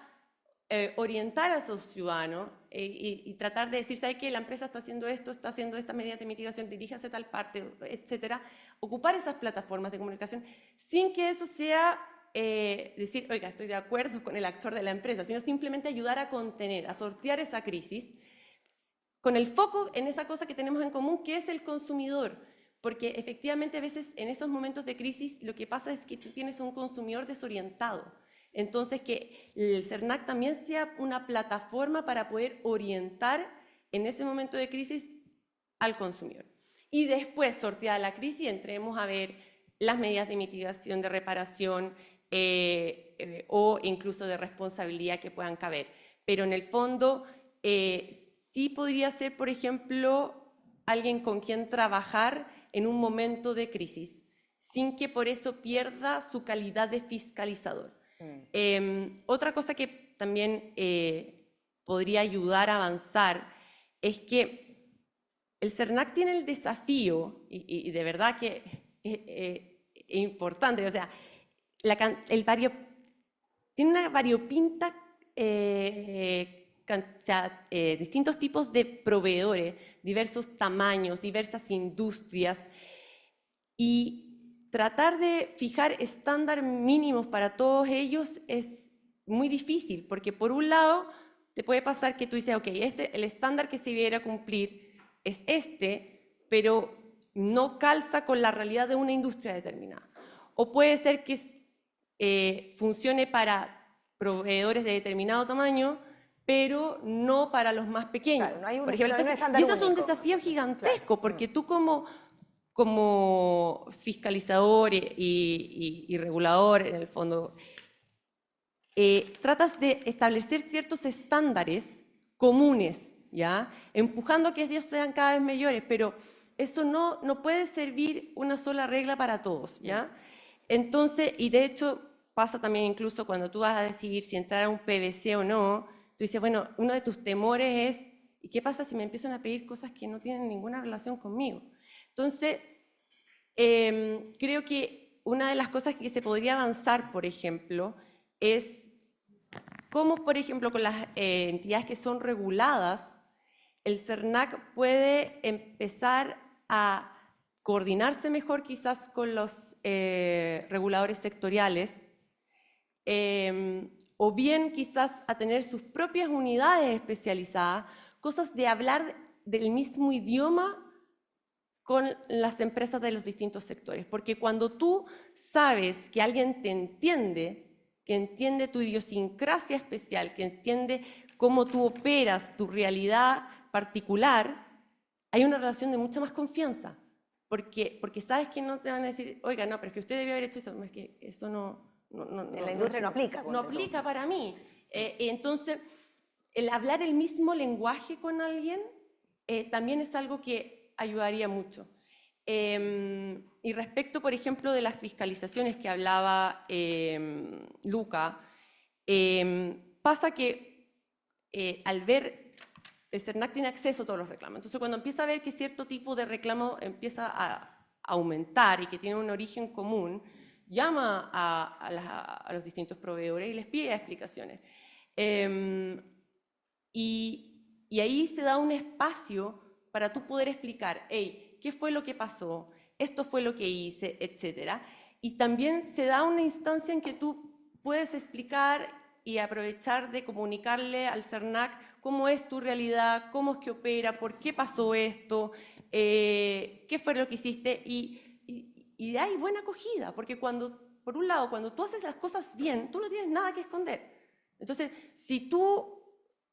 orientar a esos ciudadanos y tratar de decir, ¿sabe qué? La empresa está haciendo esto, está haciendo estas medidas de mitigación, diríjase a tal parte, etcétera. Ocupar esas plataformas de comunicación sin que eso sea decir, oiga, estoy de acuerdo con el actor de la empresa, sino simplemente ayudar a contener, a sortear esa crisis, con el foco en esa cosa que tenemos en común, que es el consumidor. Porque efectivamente a veces en esos momentos de crisis lo que pasa es que tú tienes un consumidor desorientado. Entonces, que el CERNAC también sea una plataforma para poder orientar en ese momento de crisis al consumidor. Y después, sorteada la crisis, entremos a ver las medidas de mitigación, de reparación o incluso de responsabilidad que puedan caber. Pero en el fondo, sí podría ser, por ejemplo, alguien con quien trabajar en un momento de crisis, sin que por eso pierda su calidad de fiscalizador. Otra cosa que también podría ayudar a avanzar es que el CERNAC tiene el desafío, y de verdad que es importante, o sea, tiene una variopinta, distintos tipos de proveedores, diversos tamaños, diversas industrias, y tratar de fijar estándares mínimos para todos ellos es muy difícil, porque por un lado te puede pasar que tú dices, ok, el estándar que se debiera cumplir es pero no calza con la realidad de una industria determinada. O puede ser que funcione para proveedores de determinado tamaño, pero no para los más pequeños. Claro, no hay por ejemplo, estándar y eso es un único. desafío gigantesco, porque tú como fiscalizador y regulador, en el fondo, tratas de establecer ciertos estándares comunes, ¿ya? Empujando a que ellos sean cada vez mayores, pero eso no puede servir una sola regla para todos, ¿ya? Entonces, y de hecho pasa también incluso cuando tú vas a decidir si entrar a un PVC o no, tú dices, bueno, uno de tus temores es, ¿y qué pasa si me empiezan a pedir cosas que no tienen ninguna relación conmigo? Entonces, creo que una de las cosas que se podría avanzar, por ejemplo, es cómo, por ejemplo, con las entidades que son reguladas, el CERNAC puede empezar a coordinarse mejor quizás con los reguladores sectoriales, o bien quizás a tener sus propias unidades especializadas, cosas de hablar del mismo idioma con las empresas de los distintos sectores. Porque cuando tú sabes que alguien te entiende, que entiende tu idiosincrasia especial, que entiende cómo tú operas, tu realidad particular, hay una relación de mucha más confianza. Porque sabes que no te van a decir, oiga, no, pero es que usted debió haber hecho eso. No, es que esto no En la industria no aplica. No ponte tú. aplica para mí. Entonces, el hablar el mismo lenguaje con alguien también es algo que ayudaría mucho. Y respecto, por ejemplo, de las fiscalizaciones que hablaba Luca, pasa que al ver, el CERNAC tiene acceso a todos los reclamos. Entonces, cuando empieza a ver que cierto tipo de reclamo empieza a aumentar y que tiene un origen común, llama a los distintos proveedores y les pide explicaciones. Y ahí se da un espacio para tú poder explicar, hey, ¿qué fue lo que pasó? Esto fue lo que hice, etcétera. Y también se da una instancia en que tú puedes explicar y aprovechar de comunicarle al CERNAC cómo es tu realidad, cómo es que opera, por qué pasó esto, qué fue lo que hiciste. Y hay buena acogida, porque por un lado, cuando tú haces las cosas bien, tú no tienes nada que esconder. Entonces, si tú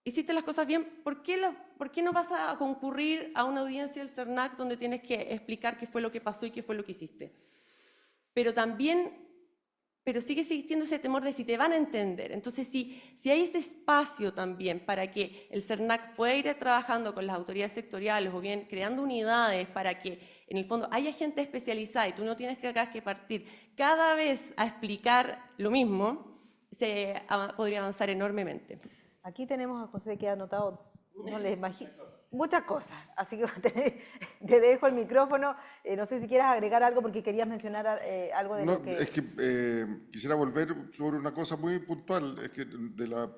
hiciste las cosas bien, ¿por qué no vas a concurrir a una audiencia del CERNAC donde tienes que explicar qué fue lo que pasó y qué fue lo que hiciste? Pero sigue existiendo ese temor de si te van a entender. Entonces, si hay ese espacio también para que el CERNAC pueda ir trabajando con las autoridades sectoriales o bien creando unidades para que, en el fondo, haya gente especializada y tú no tienes que partir cada vez a explicar lo mismo, podría avanzar enormemente. Aquí tenemos a José que ha anotado, no le imagino, muchas cosas. Así que te dejo el micrófono. No sé si quieres agregar algo porque querías mencionar algo de No, lo que... es que quisiera volver sobre una cosa muy puntual. Es que de la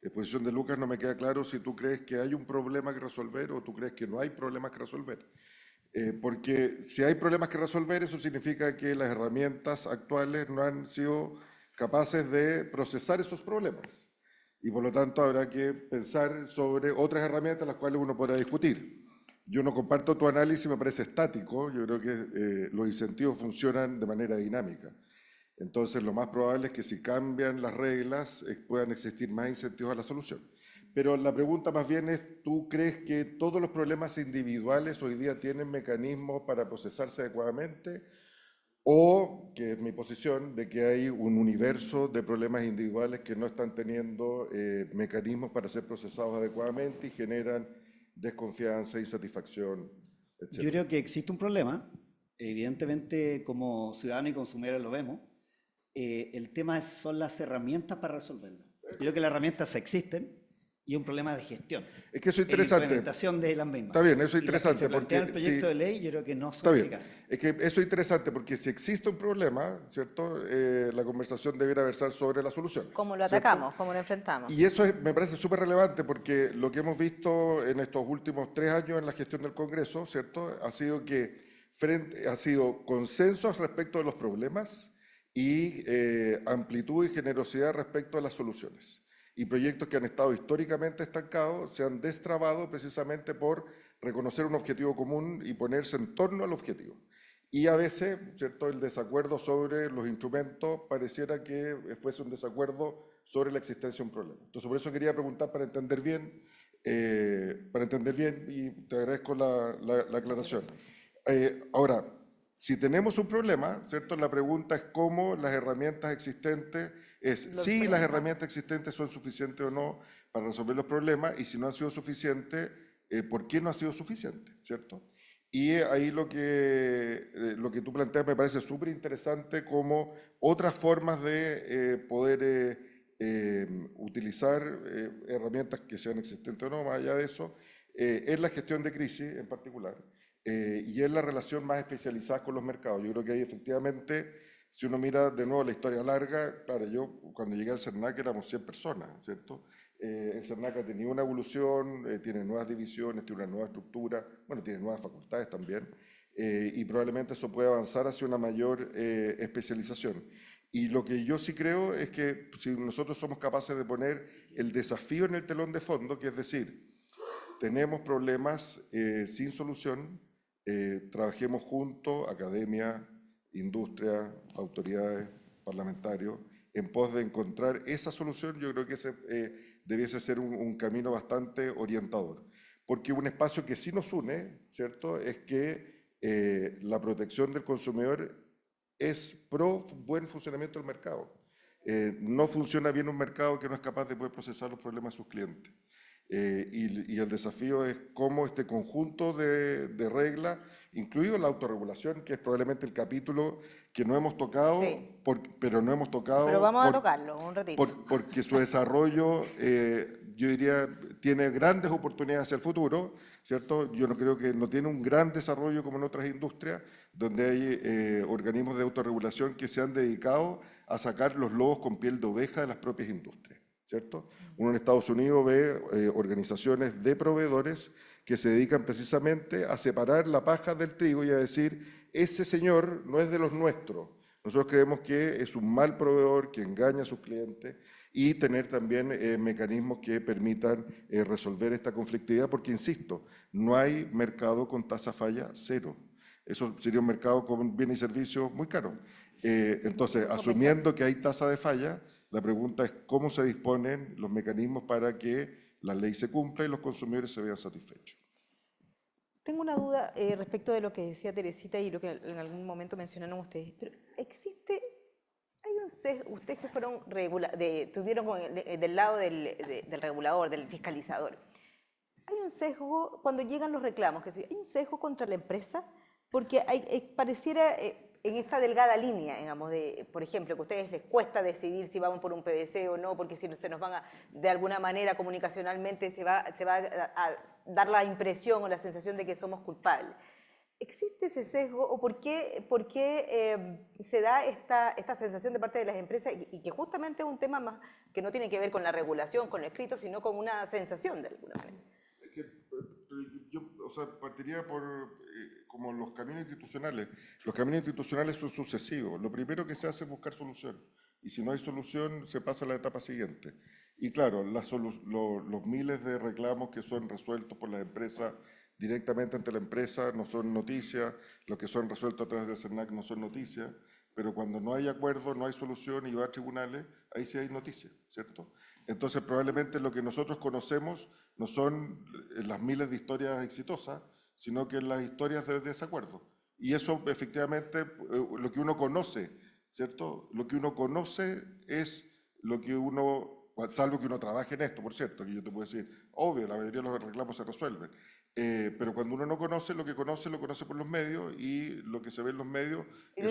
exposición de Lucas no me queda claro si tú crees que hay un problema que resolver o tú crees que no hay problemas que resolver. Porque si hay problemas que resolver, eso significa que las herramientas actuales no han sido capaces de procesar esos problemas. Y por lo tanto habrá que pensar sobre otras herramientas las cuales uno podrá discutir. Yo no comparto tu análisis, me parece estático. Yo creo que los incentivos funcionan de manera dinámica. Entonces, lo más probable es que si cambian las reglas, puedan existir más incentivos a la solución. Pero la pregunta más bien es, ¿tú crees que todos los problemas individuales hoy día tienen mecanismos para procesarse adecuadamente? O, que es mi posición, de que hay un universo de problemas individuales que no están teniendo mecanismos para ser procesados adecuadamente y generan desconfianza, insatisfacción, etc. Yo creo que existe un problema, evidentemente como ciudadanos y consumidores lo vemos. El tema son las herramientas para resolverlo. Yo creo que las herramientas existen y es un problema de gestión. Es que eso es La interesante. implementación de las mismas. Está bien, eso es Y las que interesante. se plantean Porque el proyecto si, de ley, yo creo que no está son bien, eficaces. es que eso es interesante porque si existe un problema, ¿cierto? La conversación debiera versar sobre las soluciones. ¿Cómo lo ¿cierto? atacamos? ¿Cómo lo enfrentamos? Y eso me parece súper relevante porque lo que hemos visto en estos últimos 3 años en la gestión del Congreso, ¿cierto? Ha sido que ha sido consensos respecto de los problemas y amplitud y generosidad respecto a las soluciones. Y proyectos que han estado históricamente estancados se han destrabado precisamente por reconocer un objetivo común y ponerse en torno al objetivo. Y a veces, ¿cierto?, el desacuerdo sobre los instrumentos pareciera que fuese un desacuerdo sobre la existencia de un problema. Entonces, por eso quería preguntar para entender bien y te agradezco la aclaración. Ahora, si tenemos un problema, ¿cierto?, la pregunta es cómo las herramientas existentes, si las herramientas existentes son suficientes o no para resolver los problemas, y si no han sido suficientes, ¿por qué no ha sido suficiente?, ¿cierto? Y ahí lo que tú planteas me parece súper interesante como otras formas de poder utilizar herramientas que sean existentes o no, más allá de eso, es la gestión de crisis en particular. Y es la relación más especializada con los mercados. Yo creo que ahí efectivamente, si uno mira de nuevo la historia larga, claro, yo cuando llegué al CERNAC éramos 100 personas, ¿cierto? El CERNAC ha tenido una evolución, tiene nuevas divisiones, tiene una nueva estructura, bueno, tiene nuevas facultades también, y probablemente eso puede avanzar hacia una mayor especialización. Y lo que yo sí creo es que si nosotros somos capaces de poner el desafío en el telón de fondo, que es decir, tenemos problemas sin solución, trabajemos juntos, academia, industria, autoridades, parlamentarios, en pos de encontrar esa solución. Yo creo que ese debiese ser un camino bastante orientador. Porque un espacio que sí nos une, ¿cierto?, es que la protección del consumidor es pro buen funcionamiento del mercado. No funciona bien un mercado que no es capaz de poder procesar los problemas de sus clientes. Y el desafío es cómo este conjunto de reglas, incluido la autorregulación, que es probablemente el capítulo que no hemos tocado, Sí. pero no hemos tocado Pero vamos a tocarlo un ratito. porque su desarrollo, yo diría, tiene grandes oportunidades hacia el futuro, ¿cierto? Yo no creo que no tiene un gran desarrollo como en otras industrias, donde hay organismos de autorregulación que se han dedicado a sacar los lobos con piel de oveja de las propias industrias, ¿cierto? Uno en Estados Unidos ve organizaciones de proveedores que se dedican precisamente a separar la paja del trigo y a decir, ese señor no es de los nuestros. Nosotros creemos que es un mal proveedor que engaña a sus clientes y tener también mecanismos que permitan resolver esta conflictividad, porque, insisto, no hay mercado con tasa falla cero. Eso sería un mercado con bienes y servicios muy caro. Entonces, asumiendo que hay tasa de falla, la pregunta es cómo se disponen los mecanismos para que la ley se cumpla y los consumidores se vean satisfechos. Tengo una duda respecto de lo que decía Teresita y lo que en algún momento mencionaron ustedes, pero existe, hay un sesgo, ustedes que fueron estuvieron del lado del regulador, del fiscalizador, hay un sesgo cuando llegan los reclamos, hay un sesgo contra la empresa, porque pareciera en esta delgada línea, digamos, por ejemplo, que a ustedes les cuesta decidir si vamos por un PVC o no, porque si no se nos van de alguna manera comunicacionalmente se va a dar la impresión o la sensación de que somos culpables. ¿Existe ese sesgo o por qué se da esta sensación de parte de las empresas y que justamente es un tema más que no tiene que ver con la regulación, con lo escrito, sino con una sensación de alguna manera? Es que yo, o sea, partiría por como los caminos institucionales. Los caminos institucionales son sucesivos. Lo primero que se hace es buscar solución. Y si no hay solución, se pasa a la etapa siguiente. Y claro, los miles de reclamos que son resueltos por las empresas directamente ante la empresa no son noticias, los que son resueltos a través del CERNAC no son noticias, pero cuando no hay acuerdo, no hay solución y va a tribunales, ahí sí hay noticias, ¿cierto? Entonces, probablemente lo que nosotros conocemos no son las miles de historias exitosas, sino que las historias de desacuerdo. Y eso, efectivamente, lo que uno conoce, ¿cierto? Lo que uno conoce es lo que uno, salvo que uno trabaje en esto, por cierto, que yo te puedo decir, obvio, la mayoría de los reclamos se resuelven. Pero cuando uno no conoce, lo conoce por los medios y lo que se ve en los medios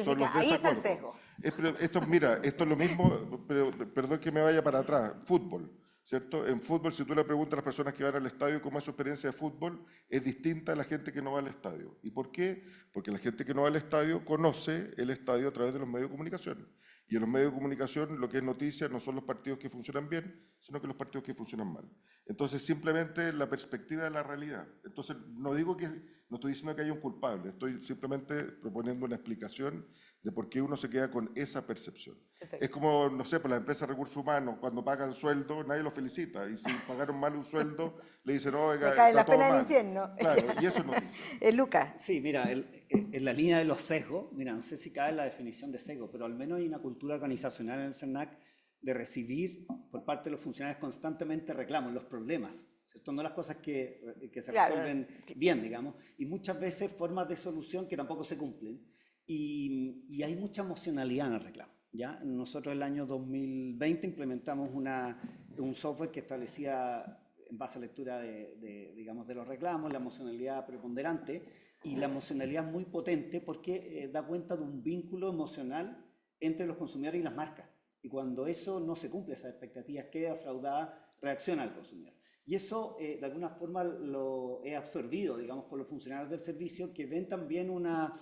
son los ahí está el desacuerdos. sesgo. Mira, esto es lo mismo, pero perdón que me vaya para atrás, fútbol, ¿cierto? En fútbol, si tú le preguntas a las personas que van al estadio cómo es su experiencia de fútbol, es distinta a la gente que no va al estadio. ¿Y por qué? Porque la gente que no va al estadio conoce el estadio a través de los medios de comunicación. Y en los medios de comunicación lo que es noticia no son los partidos que funcionan bien, sino que los partidos que funcionan mal. Entonces, simplemente la perspectiva de la realidad. Entonces, no estoy diciendo que haya un culpable, estoy simplemente proponiendo una explicación de por qué uno se queda con esa percepción. Perfecto. Es como, no sé, por las empresas de recursos humanos, cuando pagan sueldo, nadie los felicita. Y si pagaron mal un sueldo, le dicen, oiga, Me cae está la todo pena del mal. infierno. Claro, y eso es noticia. Lucas. Sí, mira, en la línea de los sesgos, mira, no sé si cae en la definición de sesgo, pero al menos hay una cultura organizacional en el CERNAC de recibir por parte de los funcionarios constantemente reclamos, los problemas, ¿cierto? No las cosas que se resuelven bien, digamos, y muchas veces formas de solución que tampoco se cumplen. Y hay mucha emocionalidad en el reclamo, ¿ya? Nosotros el año 2020 implementamos un software que establecía en base a lectura digamos, de los reclamos, la emocionalidad preponderante, y la emocionalidad muy potente porque da cuenta de un vínculo emocional entre los consumidores y las marcas. Y cuando eso no se cumple, esas expectativas, queda fraudada, reacciona al consumidor. Y eso, de alguna forma, lo he absorbido, digamos, por los funcionarios del servicio, que ven también una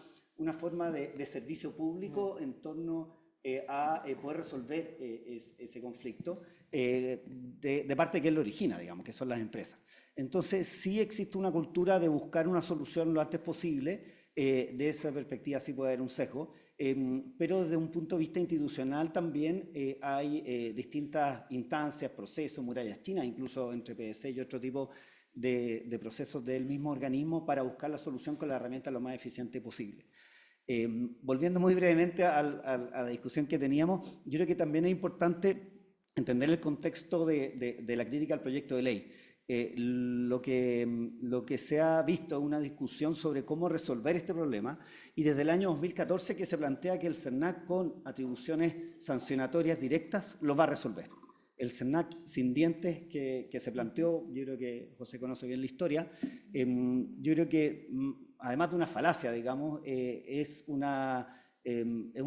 forma de servicio público en torno a poder resolver ese conflicto de parte de quien lo origina, digamos, que son las empresas. Entonces, sí existe una cultura de buscar una solución lo antes posible. De esa perspectiva sí puede haber un sesgo, pero desde un punto de vista institucional también hay distintas instancias, procesos, murallas chinas, incluso entre PVC y otro tipo de procesos del mismo organismo para buscar la solución con la herramienta lo más eficiente posible. Volviendo muy brevemente a la discusión que teníamos, yo creo que también es importante entender el contexto de la crítica al proyecto de ley. lo que se ha visto es una discusión sobre cómo resolver este problema y desde el año 2014 que se plantea que el CERNAC con atribuciones sancionatorias directas lo va a resolver. El CERNAC sin dientes que se planteó, yo creo que José conoce bien la historia, yo creo que además de una falacia, digamos, es una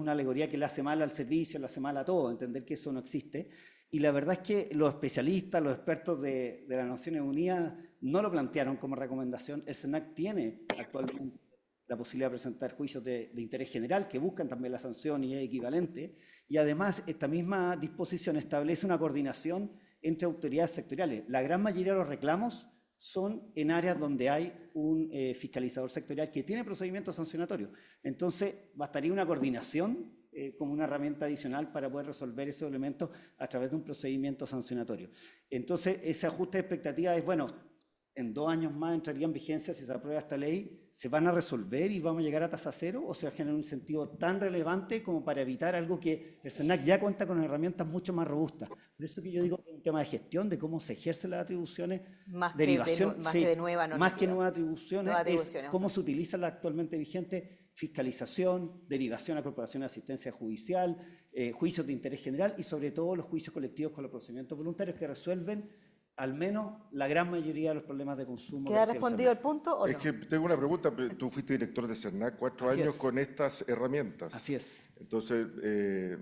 alegoría que le hace mal al servicio, le hace mal a todo, entender que eso no existe. Y la verdad es que los especialistas, los expertos de las Naciones Unidas no lo plantearon como recomendación. El CERNAC tiene actualmente la posibilidad de presentar juicios de interés general que buscan también la sanción y es equivalente. Y además, esta misma disposición establece una coordinación entre autoridades sectoriales. La gran mayoría de los reclamos son en áreas donde hay un fiscalizador sectorial que tiene procedimientos sancionatorios. Entonces, bastaría una coordinación como una herramienta adicional para poder resolver esos elementos a través de un procedimiento sancionatorio. Entonces, ese ajuste de expectativas es, bueno, en 2 años más entraría en vigencia si se aprueba esta ley, ¿se van a resolver y vamos a llegar a tasa cero o se va a generar un incentivo tan relevante como para evitar algo que el CERNAC ya cuenta con herramientas mucho más robustas? Por eso que yo digo que es un tema de gestión, de cómo se ejercen las atribuciones, Más derivación, más que de nueva normativa. más que nuevas atribuciones, Nuevas atribuciones, es cómo o sea. se utiliza la actualmente vigente fiscalización, derivación a corporación de asistencia judicial, juicios de interés general y sobre todo los juicios colectivos con los procedimientos voluntarios que resuelven al menos la gran mayoría de los problemas de consumo. ¿Queda respondido el punto o Es no? que tengo una pregunta. Tú fuiste director de CERNAC 4 Así años es. con estas herramientas. Así es. Entonces,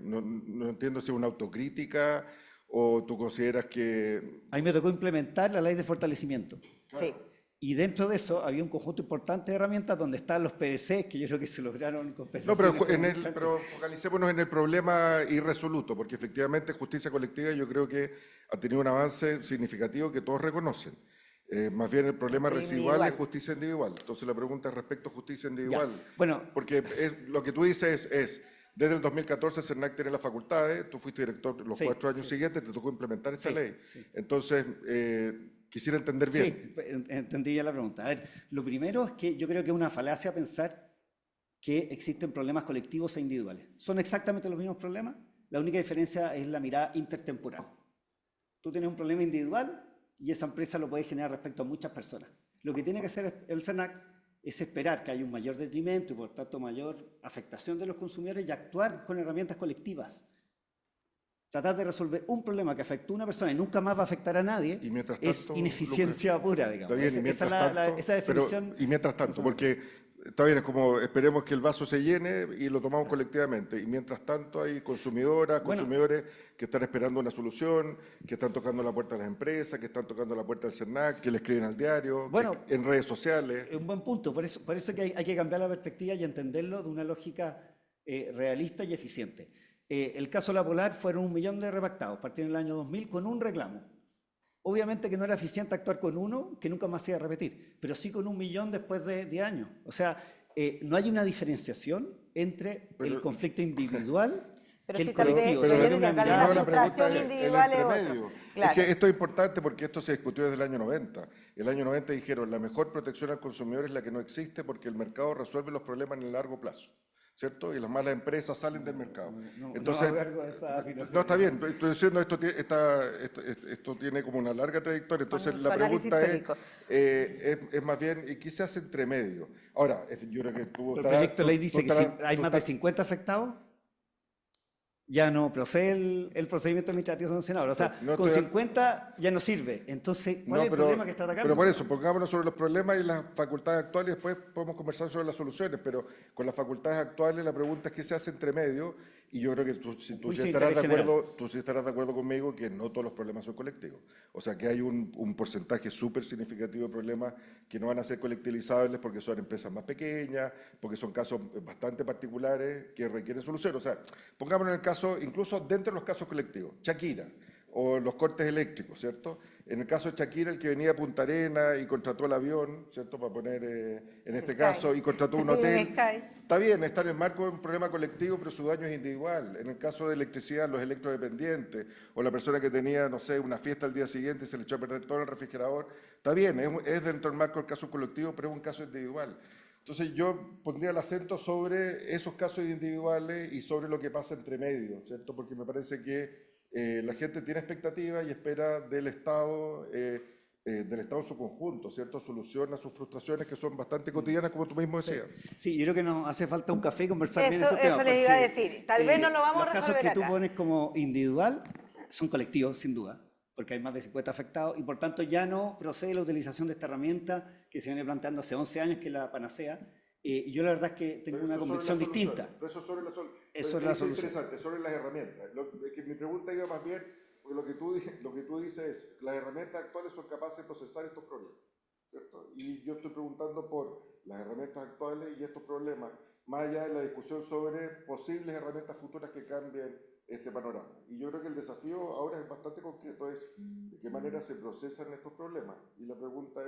no entiendo si es una autocrítica o tú consideras que... A mí me tocó implementar la ley de fortalecimiento. Sí. Y dentro de eso había un conjunto importante de herramientas donde están los PVC, que yo creo que se lograron No, compensaciones. pero focalicémonos en el problema irresoluto, porque efectivamente justicia colectiva yo creo que ha tenido un avance significativo que todos reconocen. Más bien el problema residual es justicia individual. Entonces la pregunta es respecto a justicia individual. Ya. Bueno, Porque lo que tú dices es, desde el 2014 el CERNAC tiene las facultades, tú fuiste director los Sí, 4 años siguientes, te tocó implementar esta Sí, ley. sí. Entonces, quisiera entender bien. sí, entendí ya la pregunta. A ver, lo primero es que yo creo que es una falacia pensar que existen problemas colectivos e individuales. Son exactamente los mismos problemas, la única diferencia es la mirada intertemporal. Tú tienes un problema individual y esa empresa lo puede generar respecto a muchas personas. Lo que tiene que hacer el CERNAC es esperar que haya un mayor detrimento y por tanto mayor afectación de los consumidores y actuar con herramientas colectivas. Tratar de resolver un problema que afectó a una persona y nunca más va a afectar a nadie Y mientras es tanto, ineficiencia pura, digamos. Está bien, y Esa mientras es tanto, esa definición. y mientras tanto, porque está bien, es como esperemos que el vaso se llene y lo tomamos colectivamente. Y mientras tanto hay consumidoras, consumidores que están esperando una solución, que están tocando la puerta de las empresas, que están tocando la puerta del CERNAC, que le escriben al diario, en redes sociales. Es un buen punto, por eso que hay que cambiar la perspectiva y entenderlo de una lógica realista y eficiente. El caso La Polar fueron 1 millón de repactados, partieron en el año 2000 con un reclamo. Obviamente que no era eficiente actuar con uno, que nunca más se iba a repetir, pero sí con 1 millón después de años. O sea, no hay una diferenciación entre el conflicto individual Pero que sí el también colectivo. se O sea, tiene hay que una cambiar mirada- la la pregunta frustración es el individual es otra. entremedio. Claro. Es que esto es importante porque esto se discutió desde el año 90. El año 90 dijeron, la mejor protección al consumidor es la que no existe porque el mercado resuelve los problemas en el largo plazo, ¿cierto? Y las malas empresas salen del mercado. Entonces, no hago cargo de esa afirmación. no, está bien, estoy diciendo esto tiene como una larga trayectoria, entonces Con la su análisis pregunta histórico. es más bien, ¿y qué se hace entre medio? Ahora, yo creo que tú El estarás- proyecto de ley tú dice que estarás- si hay tú más de estás- 50 afectados, ya no procede el procedimiento administrativo sancionador. O sea, No con estoy- 50 ya no sirve. Entonces, ¿cuál No, es el problema que está atacando? pero por eso, pongámonos sobre los problemas y las facultades actuales y después podemos conversar sobre las soluciones, pero con las facultades actuales la pregunta es qué se hace entre medio y yo creo que tú sí Juicio de estarás de interés acuerdo, tú sí estarás de acuerdo conmigo que no todos los problemas son colectivos. O sea, que hay un porcentaje súper significativo de problemas que no van a ser colectivizables porque son empresas más pequeñas, porque son casos bastante particulares que requieren solución. O sea, pongámonos en el caso, incluso dentro de los casos colectivos, Shakira o los cortes eléctricos, ¿cierto? En el caso de Shakira, el que venía a Punta Arenas y contrató el avión, ¿cierto? Para poner, en este Sky. caso, y contrató un Shakira hotel. Sky. Está bien, está en el marco de un problema colectivo, pero su daño es individual. En el caso de electricidad, los electrodependientes, o la persona que tenía, no sé, una fiesta al día siguiente y se le echó a perder todo el refrigerador, está bien, es dentro del marco del caso colectivo, pero es un caso individual. Entonces yo pondría el acento sobre esos casos individuales y sobre lo que pasa entre medio, ¿cierto? Porque me parece que la gente tiene expectativas y espera del Estado del Estado en su conjunto, ¿cierto? Soluciona sus frustraciones que son bastante cotidianas, como tú mismo decías. Sí, yo creo que nos hace falta un café y conversar bien Eso, estos temas. eso les iba a porque, decir. Tal vez no lo vamos a los casos resolver que tú acá. pones como individual son colectivos, sin duda, porque hay más de 50 afectados y por tanto ya no procede la utilización de esta herramienta que se viene planteando hace 11 años, que es la panacea. Y yo la verdad es que tengo Pero una eso sobre convicción la solución, distinta. pero eso sobre la solución. Eso es la solución. Interesante, sobre las herramientas. Es que mi pregunta iba más bien, porque lo que tú dices es, las herramientas actuales son capaces de procesar estos problemas, ¿cierto? Y yo estoy preguntando por las herramientas actuales y estos problemas, más allá de la discusión sobre posibles herramientas futuras que cambien este panorama. Y yo creo que el desafío ahora es bastante concreto, es de qué manera se procesan estos problemas. Y la pregunta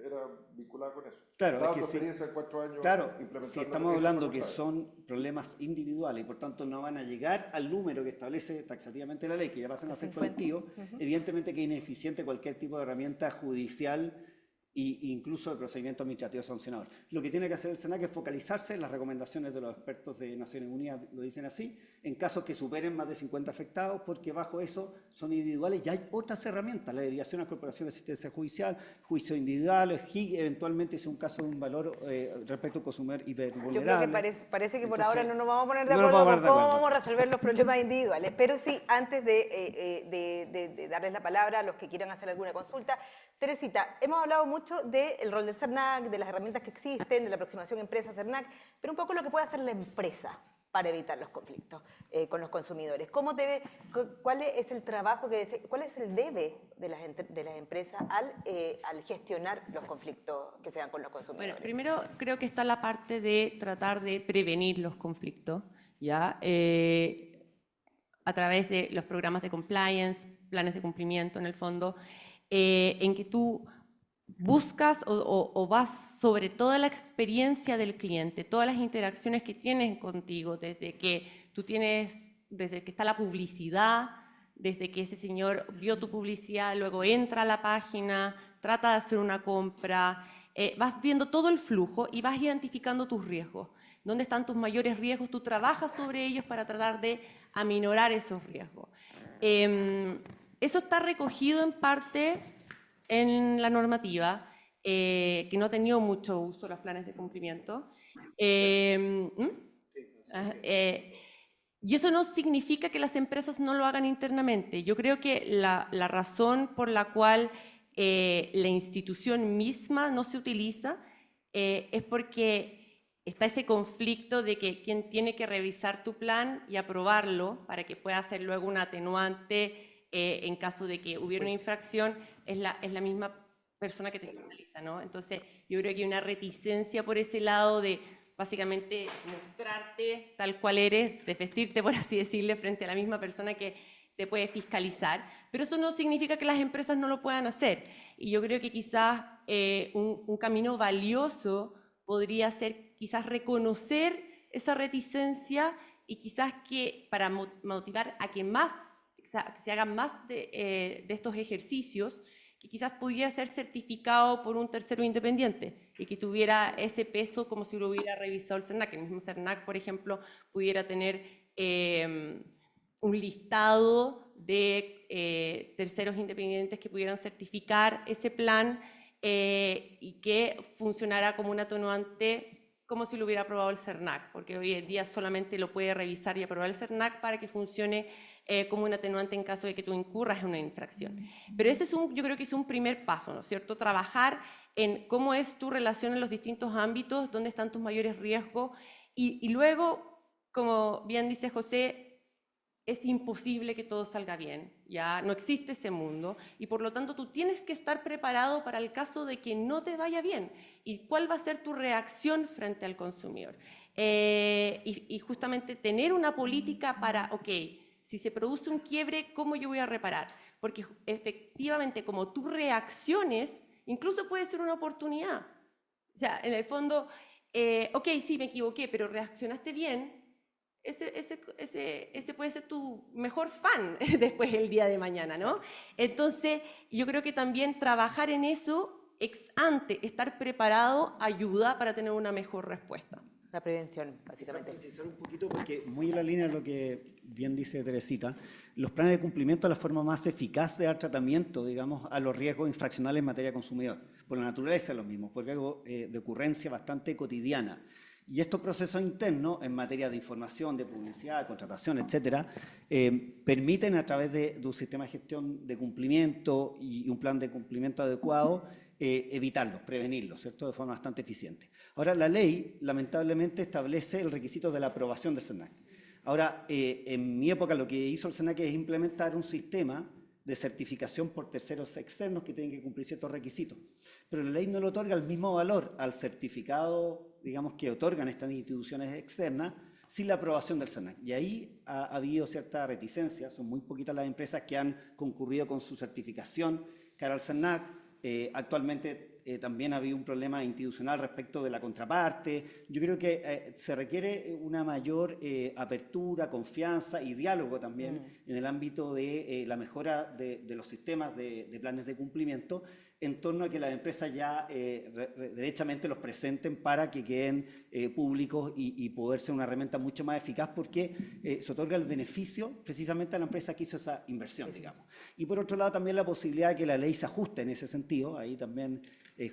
era vinculada con eso. Claro, Dada es que tu sí. experiencia en 4 años Claro, implementando si estamos esa hablando que facultad. son problemas individuales y por tanto no van a llegar al número que establece taxativamente la ley, que ya pasan a ser 50. colectivos, evidentemente que es ineficiente cualquier tipo de herramienta judicial e incluso de procedimiento administrativo sancionador. Lo que tiene que hacer el SENAC es focalizarse en las recomendaciones de los expertos de Naciones Unidas, lo dicen así, en casos que superen más de 50 afectados, porque bajo eso son individuales. Ya hay otras herramientas, la derivación a corporación de asistencia judicial, juicio individual, GIG, eventualmente si es un caso de un valor respecto a un consumidor hipervulnerable. Yo creo que parece que por Entonces, ahora no nos vamos a poner de no nos acuerdo vamos a con poner de cómo acuerdo. vamos a resolver los problemas individuales. Pero sí, antes de darles la palabra a los que quieran hacer alguna consulta, Teresita, hemos hablado mucho del rol del CERNAC, de las herramientas que existen, de la aproximación empresa-CERNAC, pero un poco lo que puede hacer la empresa para evitar los conflictos con los consumidores. ¿Cuál es el trabajo, cuál es el debe de las empresas al gestionar los conflictos que se dan con los consumidores? Bueno, primero creo que está la parte de tratar de prevenir los conflictos, ¿ya? A través de los programas de compliance, planes de cumplimiento en el fondo, en que tú buscas o vas sobre toda la experiencia del cliente, todas las interacciones que tienes contigo, desde que está la publicidad, desde que ese señor vio tu publicidad, luego entra a la página, trata de hacer una compra, vas viendo todo el flujo y vas identificando tus riesgos. ¿Dónde están tus mayores riesgos? Tú trabajas sobre ellos para tratar de aminorar esos riesgos. Eso está recogido en parte en la normativa, que no ha tenido mucho uso los planes de cumplimiento. Y eso no significa que las empresas no lo hagan internamente. Yo creo que la razón por la cual la institución misma no se utiliza es porque está ese conflicto de que quien tiene que revisar tu plan y aprobarlo para que pueda ser luego un atenuante en caso de que hubiera una infracción, es la misma persona que te fiscaliza, ¿no? Entonces, yo creo que hay una reticencia por ese lado de básicamente mostrarte tal cual eres, desvestirte, por así decirle, frente a la misma persona que te puede fiscalizar, pero eso no significa que las empresas no lo puedan hacer. Y yo creo que quizás un camino valioso podría ser quizás reconocer esa reticencia y quizás que para motivar a que se hagan más de estos ejercicios, que quizás pudiera ser certificado por un tercero independiente y que tuviera ese peso como si lo hubiera revisado el CERNAC. El mismo CERNAC, por ejemplo, pudiera tener un listado de terceros independientes que pudieran certificar ese plan y que funcionara como un atenuante como si lo hubiera aprobado el CERNAC, porque hoy en día solamente lo puede revisar y aprobar el CERNAC para que funcione como un atenuante en caso de que tú incurras en una infracción. Pero ese yo creo que es un primer paso, ¿no es cierto? Trabajar en cómo es tu relación en los distintos ámbitos, dónde están tus mayores riesgos y luego, como bien dice José, es imposible que todo salga bien, ya no existe ese mundo y por lo tanto tú tienes que estar preparado para el caso de que no te vaya bien y cuál va a ser tu reacción frente al consumidor. Y justamente tener una política para, ok, si se produce un quiebre, ¿cómo yo voy a reparar? Porque efectivamente como tú reacciones, incluso puede ser una oportunidad. O sea, en el fondo, ok, sí, me equivoqué, pero reaccionaste bien. Ese puede ser tu mejor fan después el día de mañana, ¿no? Entonces, yo creo que también trabajar en eso ex ante, estar preparado, ayuda para tener una mejor respuesta. La prevención, Quizás básicamente. precisar un poquito, porque muy en la línea de lo que bien dice Teresita, los planes de cumplimiento es la forma más eficaz de dar tratamiento, digamos, a los riesgos infraccionales en materia de consumidor. Por la naturaleza es lo mismo, por riesgo de ocurrencia bastante cotidiana. Y estos procesos internos en materia de información, de publicidad, de contratación, etcétera, permiten a través de un sistema de gestión de cumplimiento y un plan de cumplimiento adecuado evitarlos, prevenirlos, ¿cierto? De forma bastante eficiente. Ahora, la ley, lamentablemente, establece el requisito de la aprobación del SENAC. Ahora, en mi época lo que hizo el SENAC es implementar un sistema de certificación por terceros externos que tienen que cumplir ciertos requisitos. Pero la ley no le otorga el mismo valor al certificado, digamos, que otorgan estas instituciones externas sin la aprobación del SENAC. Y ahí ha habido cierta reticencia, son muy poquitas las empresas que han concurrido con su certificación cara al SENAC. Actualmente también ha habido un problema institucional respecto de la contraparte. Yo creo que se requiere una mayor apertura, confianza y diálogo también en el ámbito de la mejora de los sistemas de planes de cumplimiento en torno a que las empresas ya derechamente los presenten para que queden públicos y poder ser una herramienta mucho más eficaz porque se otorga el beneficio precisamente a la empresa que hizo esa inversión, digamos. Y por otro lado también la posibilidad de que la ley se ajuste en ese sentido, ahí también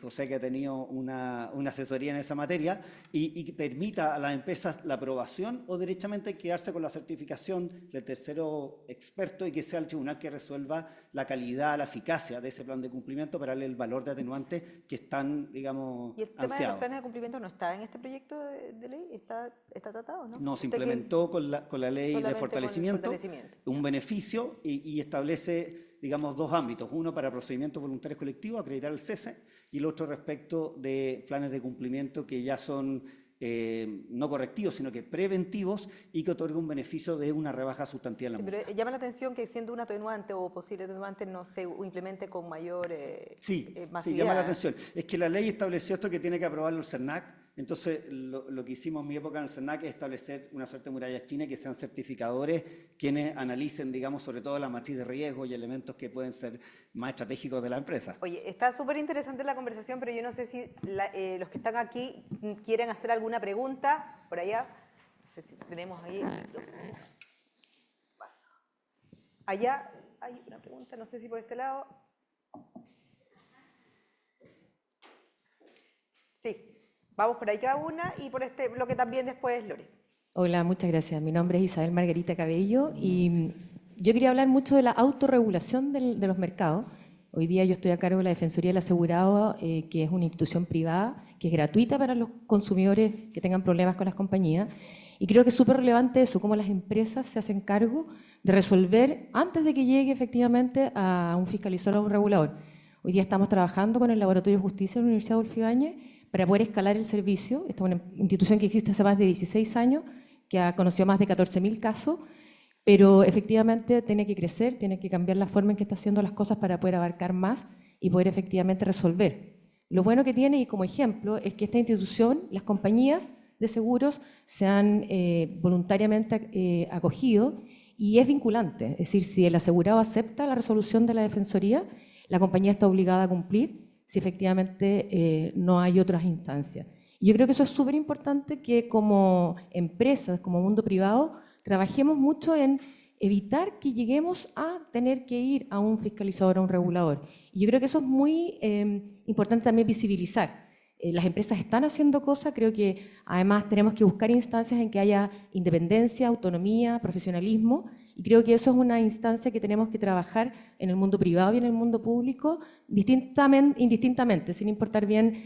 José que ha tenido una asesoría en esa materia y que permita a las empresas la aprobación o derechamente quedarse con la certificación del tercero experto y que sea el tribunal que resuelva la calidad, la eficacia de ese plan de cumplimiento para darle el valor de atenuante que están, digamos, ¿Y el tema de los ansiados. planes de cumplimiento no está en este proyecto de ley? ¿Está tratado, no? No, se ¿Usted qué- implementó con la ley de solamente con el fortalecimiento, fortalecimiento? un beneficio y establece, digamos, dos ámbitos. Uno para procedimientos voluntarios colectivos, acreditar el cese, y el otro respecto de planes de cumplimiento que ya son no correctivos, sino que preventivos y que otorga un beneficio de una rebaja sustantiva en la Sí, multa. pero llama la atención que siendo un atenuante o posible atenuante no se implemente con mayor Sí, sí, masividad. llama la atención. Es que la ley estableció esto que tiene que aprobarlo el CERNAC. Entonces, lo que hicimos en mi época en el CERNAC es establecer una suerte de murallas chinas que sean certificadores quienes analicen, digamos, sobre todo la matriz de riesgo y elementos que pueden ser más estratégicos de la empresa. Oye, está súper interesante la conversación, pero yo no sé si los que están aquí quieren hacer alguna pregunta por allá. No sé si tenemos ahí. Allá hay una pregunta, no sé si por este lado. Sí, vamos por ahí cada una y por este bloque también después Lore. Hola, muchas gracias. Mi nombre es Isabel Margarita Cabello y yo quería hablar mucho de la autorregulación de los mercados. Hoy día yo estoy a cargo de la Defensoría del Asegurado, que es una institución privada, que es gratuita para los consumidores que tengan problemas con las compañías. Y creo que es súper relevante eso, cómo las empresas se hacen cargo de resolver antes de que llegue efectivamente a un fiscalizador o a un regulador. Hoy día estamos trabajando con el Laboratorio de Justicia de la Universidad Adolfo Ibáñez para poder escalar el servicio. Esta es una institución que existe hace más de 16 años, que ha conocido más de 14.000 casos, pero efectivamente tiene que crecer, tiene que cambiar la forma en que está haciendo las cosas para poder abarcar más y poder efectivamente resolver. Lo bueno que tiene, y como ejemplo, es que esta institución, las compañías de seguros, se han voluntariamente acogido y es vinculante. Es decir, si el asegurado acepta la resolución de la Defensoría, la compañía está obligada a cumplir si efectivamente no hay otras instancias. Y yo creo que eso es súper importante que como empresas, como mundo privado, trabajemos mucho en evitar que lleguemos a tener que ir a un fiscalizador, a un regulador. Y yo creo que eso es muy importante también visibilizar. Las empresas están haciendo cosas, creo que además tenemos que buscar instancias en que haya independencia, autonomía, profesionalismo, y creo que eso es una instancia que tenemos que trabajar en el mundo privado y en el mundo público indistintamente, sin importar bien,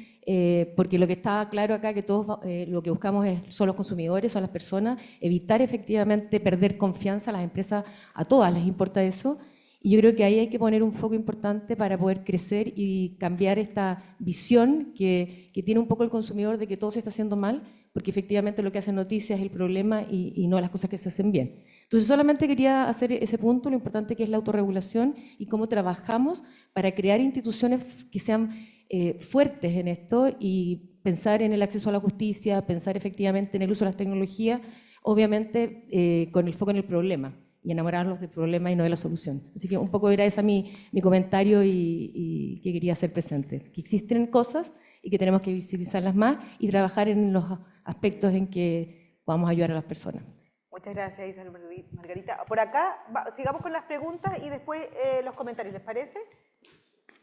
porque lo que está claro acá que todos lo que buscamos son los consumidores, son las personas, evitar efectivamente perder confianza a las empresas, a todas les importa eso. Y yo creo que ahí hay que poner un foco importante para poder crecer y cambiar esta visión que tiene un poco el consumidor de que todo se está haciendo mal, porque efectivamente lo que hace noticias es el problema y no las cosas que se hacen bien. Entonces solamente quería hacer ese punto, lo importante que es la autorregulación y cómo trabajamos para crear instituciones que sean fuertes en esto y pensar en el acceso a la justicia, pensar efectivamente en el uso de las tecnologías, obviamente con el foco en el problema y enamorarnos del problema y no de la solución. Así que un poco era ese mi comentario y que quería hacer presente. Que existen cosas y que tenemos que visibilizarlas más y trabajar en los aspectos en que podamos ayudar a las personas. Muchas gracias, Isabel Margarita. Por acá, sigamos con las preguntas y después los comentarios, ¿les parece?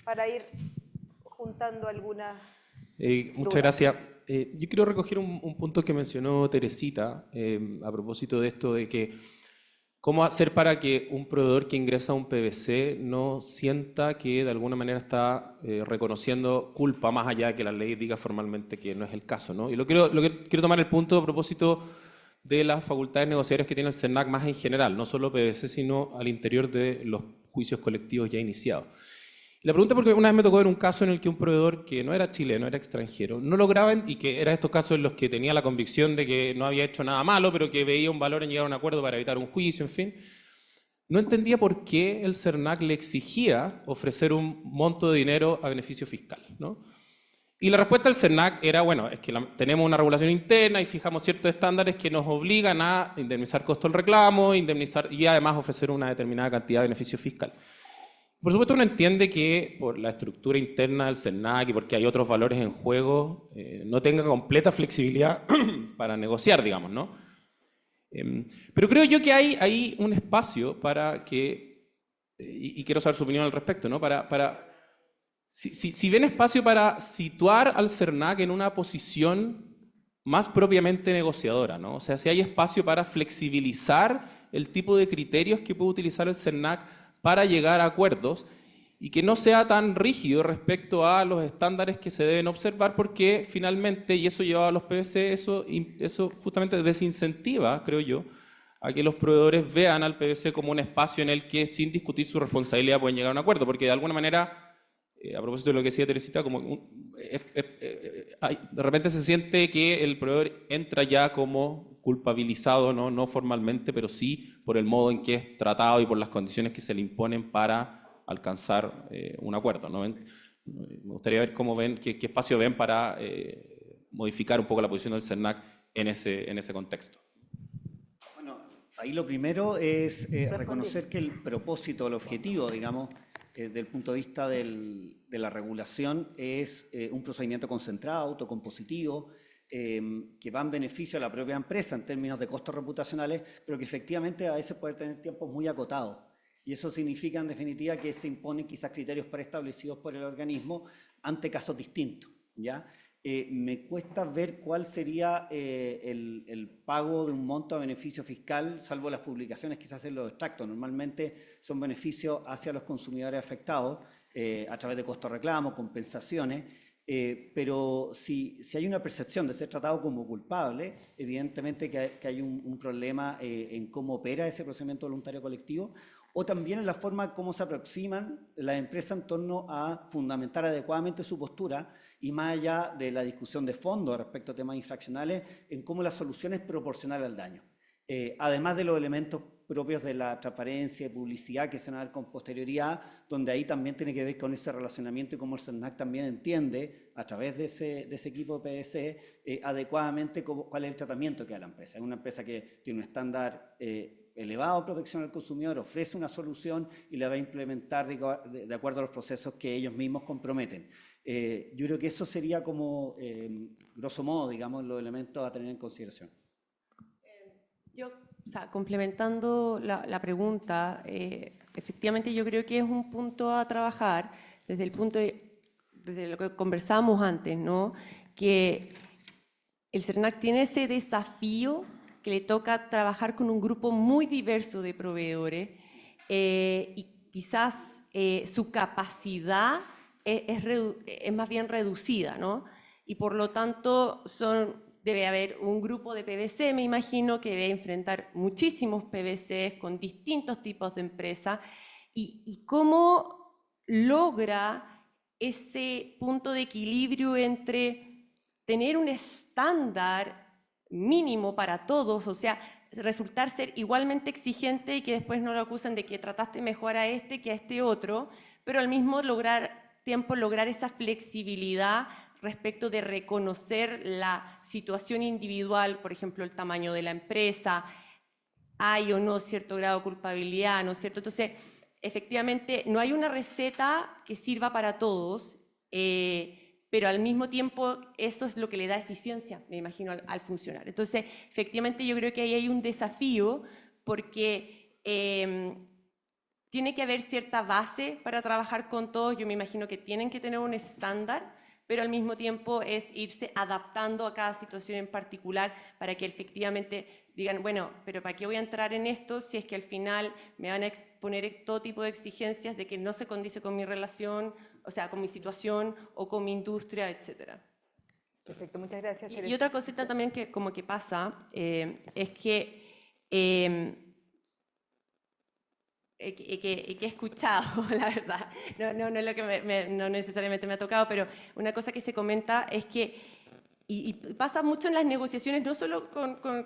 Para ir juntando algunas Muchas dudas. gracias. Yo quiero recoger un punto que mencionó Teresita a propósito de esto de que cómo hacer para que un proveedor que ingresa a un PVC no sienta que de alguna manera está reconociendo culpa más allá de que la ley diga formalmente que no es el caso, ¿no? Y quiero tomar el punto a propósito de las facultades negociadoras que tiene el CERNAC más en general, no solo PVC, sino al interior de los juicios colectivos ya iniciados. Y la pregunta porque una vez me tocó ver un caso en el que un proveedor que no era chileno, era extranjero, no lograba, y que era estos casos en los que tenía la convicción de que no había hecho nada malo, pero que veía un valor en llegar a un acuerdo para evitar un juicio, en fin, no entendía por qué el CERNAC le exigía ofrecer un monto de dinero a beneficio fiscal, ¿no? Y la respuesta del CERNAC era, bueno, es que tenemos una regulación interna y fijamos ciertos estándares que nos obligan a indemnizar costo del reclamo, indemnizar y además ofrecer una determinada cantidad de beneficio fiscal. Por supuesto, uno entiende que por la estructura interna del CERNAC y porque hay otros valores en juego, no tenga completa flexibilidad para negociar, digamos, ¿no? Pero creo yo que hay un espacio para que, y quiero saber su opinión al respecto, ¿no? Si ven espacio para situar al CERNAC en una posición más propiamente negociadora, ¿no? O sea, si hay espacio para flexibilizar el tipo de criterios que puede utilizar el CERNAC para llegar a acuerdos y que no sea tan rígido respecto a los estándares que se deben observar, porque finalmente, y eso llevado a los PVC, eso justamente desincentiva, creo yo, a que los proveedores vean al PVC como un espacio en el que, sin discutir su responsabilidad, pueden llegar a un acuerdo, porque de alguna manera, a propósito de lo que decía Teresita, de repente se siente que el proveedor entra ya como culpabilizado, no formalmente, pero sí por el modo en que es tratado y por las condiciones que se le imponen para alcanzar un acuerdo, ¿no? Me gustaría ver cómo ven, qué espacio ven para modificar un poco la posición del CERNAC en ese contexto. Bueno, ahí lo primero es reconocer que el propósito, el objetivo, digamos, desde el punto de vista de la regulación es un procedimiento concentrado, autocompositivo, que va en beneficio a la propia empresa en términos de costos reputacionales, pero que efectivamente a veces puede tener tiempos muy acotados. Y eso significa, en definitiva, que se imponen quizás criterios preestablecidos por el organismo ante casos distintos, ¿ya? Me cuesta ver cuál sería el pago de un monto a beneficio fiscal, salvo las publicaciones quizás en los extractos. Normalmente son beneficios hacia los consumidores afectados a través de costos de reclamo, compensaciones, pero si hay una percepción de ser tratado como culpable, evidentemente que hay un problema en cómo opera ese procedimiento voluntario colectivo, o también en la forma como se aproximan las empresas en torno a fundamentar adecuadamente su postura y más allá de la discusión de fondo respecto a temas infraccionales, en cómo la solución es proporcional al daño. Además de los elementos propios de la transparencia y publicidad que se van a dar con posterioridad, donde ahí también tiene que ver con ese relacionamiento y cómo el CERNAC también entiende, a través de ese equipo de PVC, adecuadamente cuál es el tratamiento que da la empresa. Es una empresa que tiene un estándar elevado de protección al consumidor, ofrece una solución y la va a implementar de acuerdo a los procesos que ellos mismos comprometen. Yo creo que eso sería como, grosso modo, digamos, los elementos a tener en consideración. Complementando la pregunta, efectivamente yo creo que es un punto a trabajar desde lo que conversábamos antes, ¿no? Que el CERNAC tiene ese desafío que le toca trabajar con un grupo muy diverso de proveedores y quizás su capacidad es más bien reducida, ¿no? Y por lo tanto debe haber un grupo de PVC, me imagino, que debe enfrentar muchísimos PVCs con distintos tipos de empresas y cómo logra ese punto de equilibrio entre tener un estándar mínimo para todos, o sea, resultar ser igualmente exigente y que después no lo acusan de que trataste mejor a este que a este otro, pero al mismo tiempo lograr esa flexibilidad respecto de reconocer la situación individual, por ejemplo, el tamaño de la empresa, hay o no cierto grado de culpabilidad, ¿no es cierto? Entonces, efectivamente, no hay una receta que sirva para todos, pero al mismo tiempo eso es lo que le da eficiencia, me imagino, al funcionar. Entonces, efectivamente, yo creo que ahí hay un desafío porque tiene que haber cierta base para trabajar con todos. Yo me imagino que tienen que tener un estándar, pero al mismo tiempo es irse adaptando a cada situación en particular para que efectivamente digan, bueno, pero ¿para qué voy a entrar en esto si es que al final me van a poner todo tipo de exigencias de que no se condice con mi relación, o sea, con mi situación o con mi industria, etcétera? Perfecto, muchas gracias, Y Teresa. otra cosita también que como que pasa es que he escuchado, la verdad, no es lo que no necesariamente me ha tocado, pero una cosa que se comenta es que, y pasa mucho en las negociaciones, no solo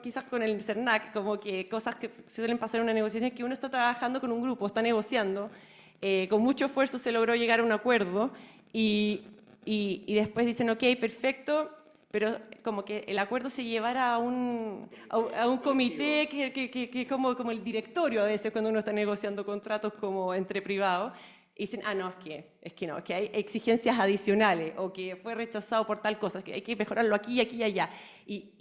quizás con el CERNAC, como que cosas que suelen pasar en una negociación, es que uno está trabajando con un grupo, está negociando, con mucho esfuerzo se logró llegar a un acuerdo, y después dicen, ok, perfecto, pero como que el acuerdo se llevara a un comité que como el directorio a veces cuando uno está negociando contratos como entre privados, y dicen, no, es que no, que hay exigencias adicionales o que fue rechazado por tal cosa, que hay que mejorarlo aquí, aquí y allá. Y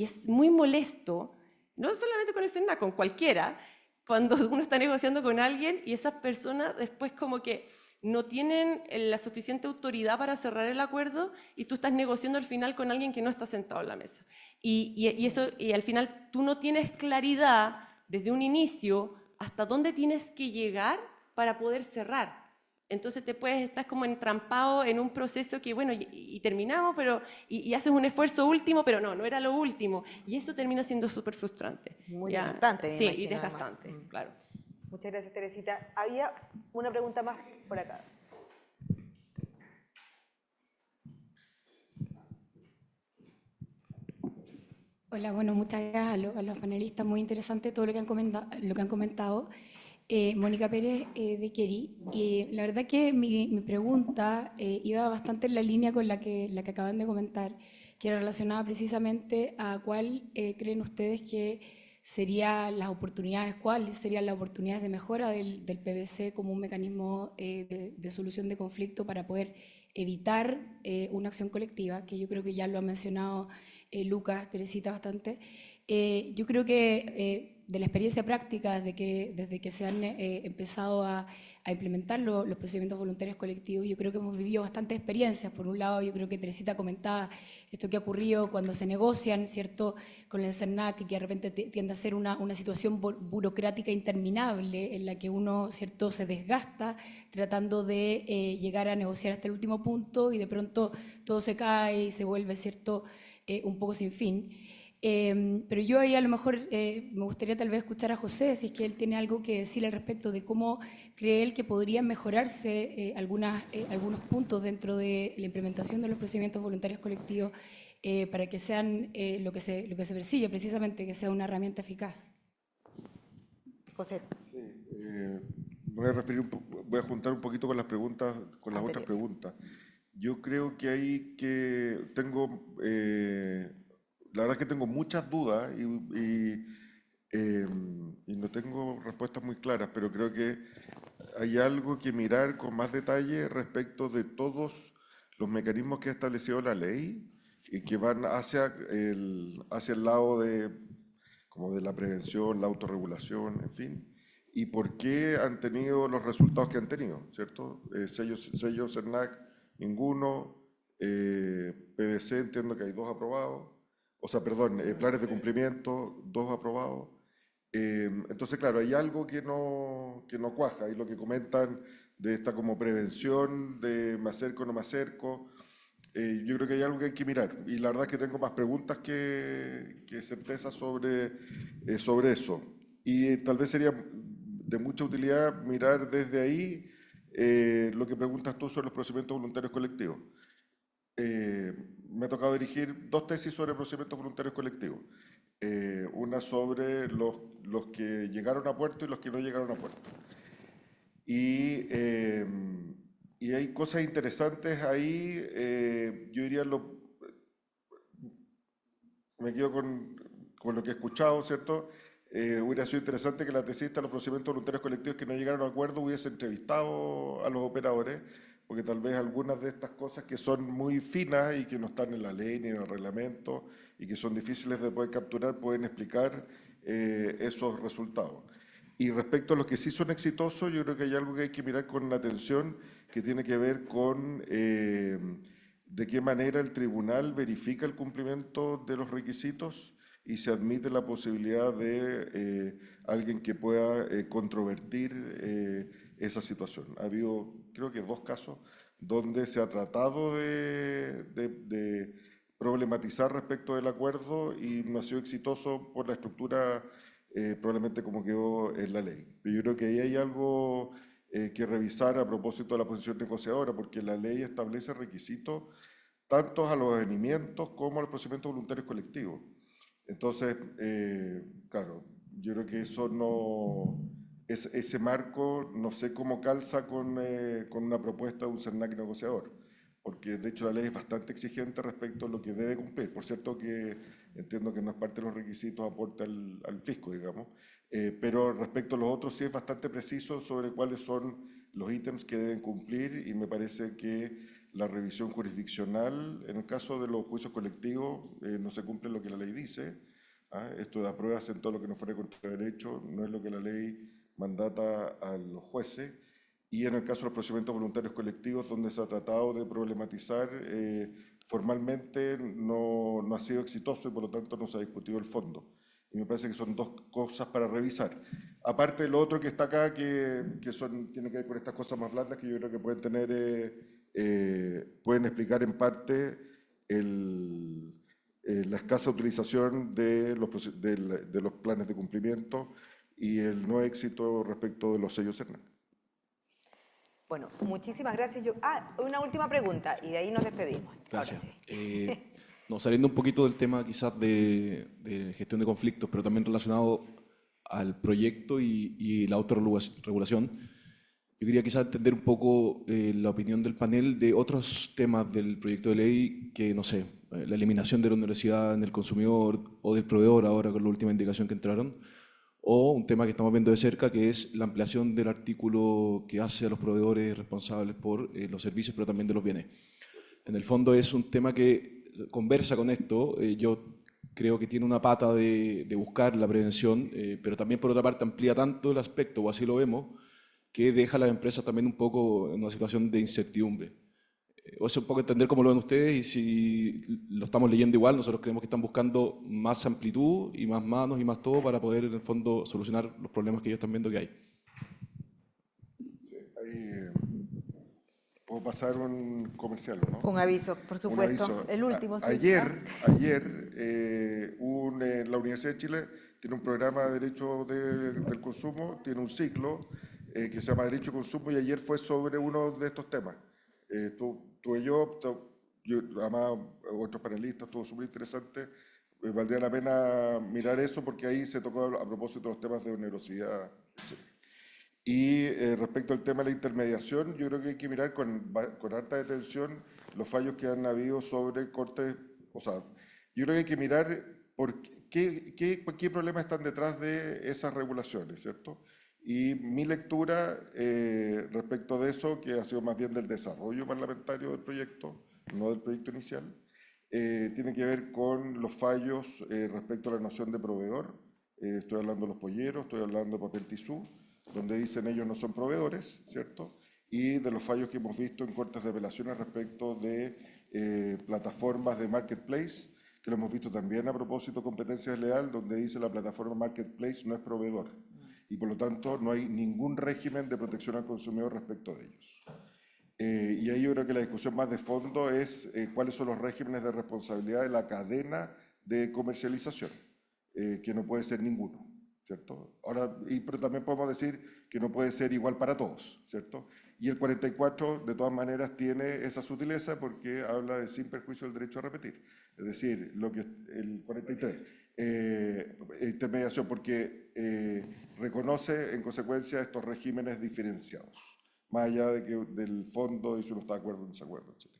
es muy molesto, no solamente con el SENA, con cualquiera, cuando uno está negociando con alguien y esas personas después como que no tienen la suficiente autoridad para cerrar el acuerdo y tú estás negociando al final con alguien que no está sentado en la mesa. Y al final tú no tienes claridad desde un inicio hasta dónde tienes que llegar para poder cerrar. Entonces estás como entrampado en un proceso que, bueno, y terminamos, pero y haces un esfuerzo último, pero no era lo último. Y eso termina siendo súper frustrante. Muy ¿ya? desgastante, me Sí, imagino, y desgastante, claro. Muchas gracias, Teresita. Había una pregunta más por acá. Hola, bueno, muchas gracias a los panelistas, muy interesante todo lo que han comentado. Mónica Pérez de Keri, y la verdad que mi pregunta iba bastante en la línea con la que acaban de comentar, que era relacionada precisamente a cuál creen ustedes que serían las oportunidades, cuáles serían las oportunidades de mejora del PVC como un mecanismo de solución de conflicto para poder evitar una acción colectiva, que yo creo que ya lo ha mencionado Lucas, Teresita bastante. Yo creo que de la experiencia práctica, desde que se han empezado a implementar los procedimientos voluntarios colectivos, yo creo que hemos vivido bastantes experiencias. Por un lado, yo creo que Teresita comentaba esto que ha ocurrido cuando se negocian, ¿cierto?, con el CERNAC, y que de repente tiende a ser una situación burocrática interminable en la que uno, ¿cierto?, se desgasta tratando de llegar a negociar hasta el último punto y de pronto todo se cae y se vuelve, ¿cierto?, un poco sin fin. Pero yo ahí a lo mejor me gustaría tal vez escuchar a José, si es que él tiene algo que decir al respecto de cómo cree él que podrían mejorarse algunos puntos dentro de la implementación de los procedimientos voluntarios colectivos para que sean lo que se persigue precisamente, que sea una herramienta eficaz. José. Sí, voy a juntar un poquito con las preguntas, con las otras preguntas. Yo creo que la verdad es que tengo muchas dudas y no tengo respuestas muy claras, pero creo que hay algo que mirar con más detalle respecto de todos los mecanismos que ha establecido la ley y que van hacia el lado como de la prevención, la autorregulación, en fin, y por qué han tenido los resultados que han tenido, ¿cierto? Sellos CERNAC, ninguno, PVC entiendo que hay 2 aprobados, o sea, perdón, planes de cumplimiento, 2 aprobados. Entonces, claro, hay algo que no cuaja, y lo que comentan de esta como prevención de me acerco o no me acerco, yo creo que hay algo que hay que mirar, y la verdad es que tengo más preguntas que certezas sobre eso, y tal vez sería de mucha utilidad mirar desde ahí lo que preguntas tú sobre los procedimientos voluntarios colectivos. Me ha tocado dirigir 2 tesis sobre procedimientos voluntarios colectivos. Una sobre los que llegaron a puerto y los que no llegaron a puerto. Y hay cosas interesantes ahí. Yo diría, me quedo con lo que he escuchado, ¿cierto? Hubiera sido interesante que la tesista de los procedimientos voluntarios colectivos que no llegaron a acuerdo hubiese entrevistado a los operadores porque tal vez algunas de estas cosas que son muy finas y que no están en la ley ni en el reglamento y que son difíciles de poder capturar pueden explicar esos resultados. Y respecto a los que sí son exitosos, yo creo que hay algo que hay que mirar con atención que tiene que ver con de qué manera el tribunal verifica el cumplimiento de los requisitos y se admite la posibilidad de alguien que pueda controvertir esa situación. Ha habido, creo que 2 casos donde se ha tratado de problematizar respecto del acuerdo y no ha sido exitoso por la estructura probablemente como quedó en la ley. Pero yo creo que ahí hay algo que revisar a propósito de la posición negociadora, porque la ley establece requisitos tanto a los avenimientos como a los procedimientos voluntarios colectivos. Entonces, claro, yo creo que eso no, ese marco no sé cómo calza con una propuesta de un CERNAC negociador, porque de hecho la ley es bastante exigente respecto a lo que debe cumplir. Por cierto que entiendo que no es parte de los requisitos aporte al fisco, digamos, pero respecto a los otros sí es bastante preciso sobre cuáles son los ítems que deben cumplir y me parece que la revisión jurisdiccional, en el caso de los juicios colectivos, no se cumple lo que la ley dice. Esto da pruebas en todo lo que no fuera contra derecho, no es lo que la ley mandata a los jueces. Y en el caso de los procedimientos voluntarios colectivos, donde se ha tratado de problematizar, formalmente no ha sido exitoso y por lo tanto no se ha discutido el fondo. Y me parece que son 2 cosas para revisar. Aparte de lo otro que está acá, que tiene que ver con estas cosas más blandas que yo creo que pueden tener, pueden explicar en parte la escasa utilización de los planes de cumplimiento y el no éxito respecto de los sellos CERNAC. Bueno, muchísimas gracias. Una última pregunta y de ahí nos despedimos. Gracias. Sí. No, saliendo un poquito del tema quizás de gestión de conflictos, pero también relacionado al proyecto y la autorregulación, yo quería quizás entender un poco la opinión del panel de otros temas del proyecto de ley que, no sé, la eliminación de la onerosidad en el consumidor o del proveedor ahora con la última indicación que entraron, o un tema que estamos viendo de cerca, que es la ampliación del artículo que hace a los proveedores responsables por los servicios, pero también de los bienes. En el fondo es un tema que conversa con esto. Yo creo que tiene una pata de buscar la prevención, pero también por otra parte amplía tanto el aspecto, o así lo vemos, que deja a las empresas también un poco en una situación de incertidumbre. O sea, un poco entender cómo lo ven ustedes y si lo estamos leyendo igual. Nosotros creemos que están buscando más amplitud y más manos y más todo para poder en el fondo solucionar los problemas que ellos están viendo que hay. Sí, ahí puedo pasar un comercial, ¿no? Un aviso, por supuesto. Aviso. El último. Sí. Ayer la Universidad de Chile tiene un programa de Derecho del Consumo, tiene un ciclo que se llama Derecho y Consumo y ayer fue sobre uno de estos temas. Tuve yo, además otros panelistas, estuvo súper interesante. Valdría la pena mirar eso porque ahí se tocó a propósito de los temas de onerosidad, etc. Y respecto al tema de la intermediación, yo creo que hay que mirar con harta detención los fallos que han habido sobre cortes. O sea, yo creo que hay que mirar por qué problemas están detrás de esas regulaciones, ¿cierto? Y mi lectura respecto de eso, que ha sido más bien del desarrollo parlamentario del proyecto, no del proyecto inicial, tiene que ver con los fallos respecto a la noción de proveedor. Estoy hablando de los polleros, estoy hablando de papel tisú, donde dicen ellos no son proveedores, ¿cierto? Y de los fallos que hemos visto en cortes de apelaciones respecto de plataformas de marketplace, que lo hemos visto también a propósito de competencia desleal, donde dice la plataforma marketplace no es proveedor. Y por lo tanto no hay ningún régimen de protección al consumidor respecto de ellos. Y ahí yo creo que la discusión más de fondo es cuáles son los regímenes de responsabilidad de la cadena de comercialización, que no puede ser ninguno, ¿cierto? Ahora, pero también podemos decir que no puede ser igual para todos, ¿cierto? Y el 44 de todas maneras tiene esa sutileza porque habla de sin perjuicio del derecho a repetir. Es decir, el 43, intermediación, porque reconoce en consecuencia estos regímenes diferenciados, más allá del fondo y si uno está de acuerdo o en desacuerdo, etc.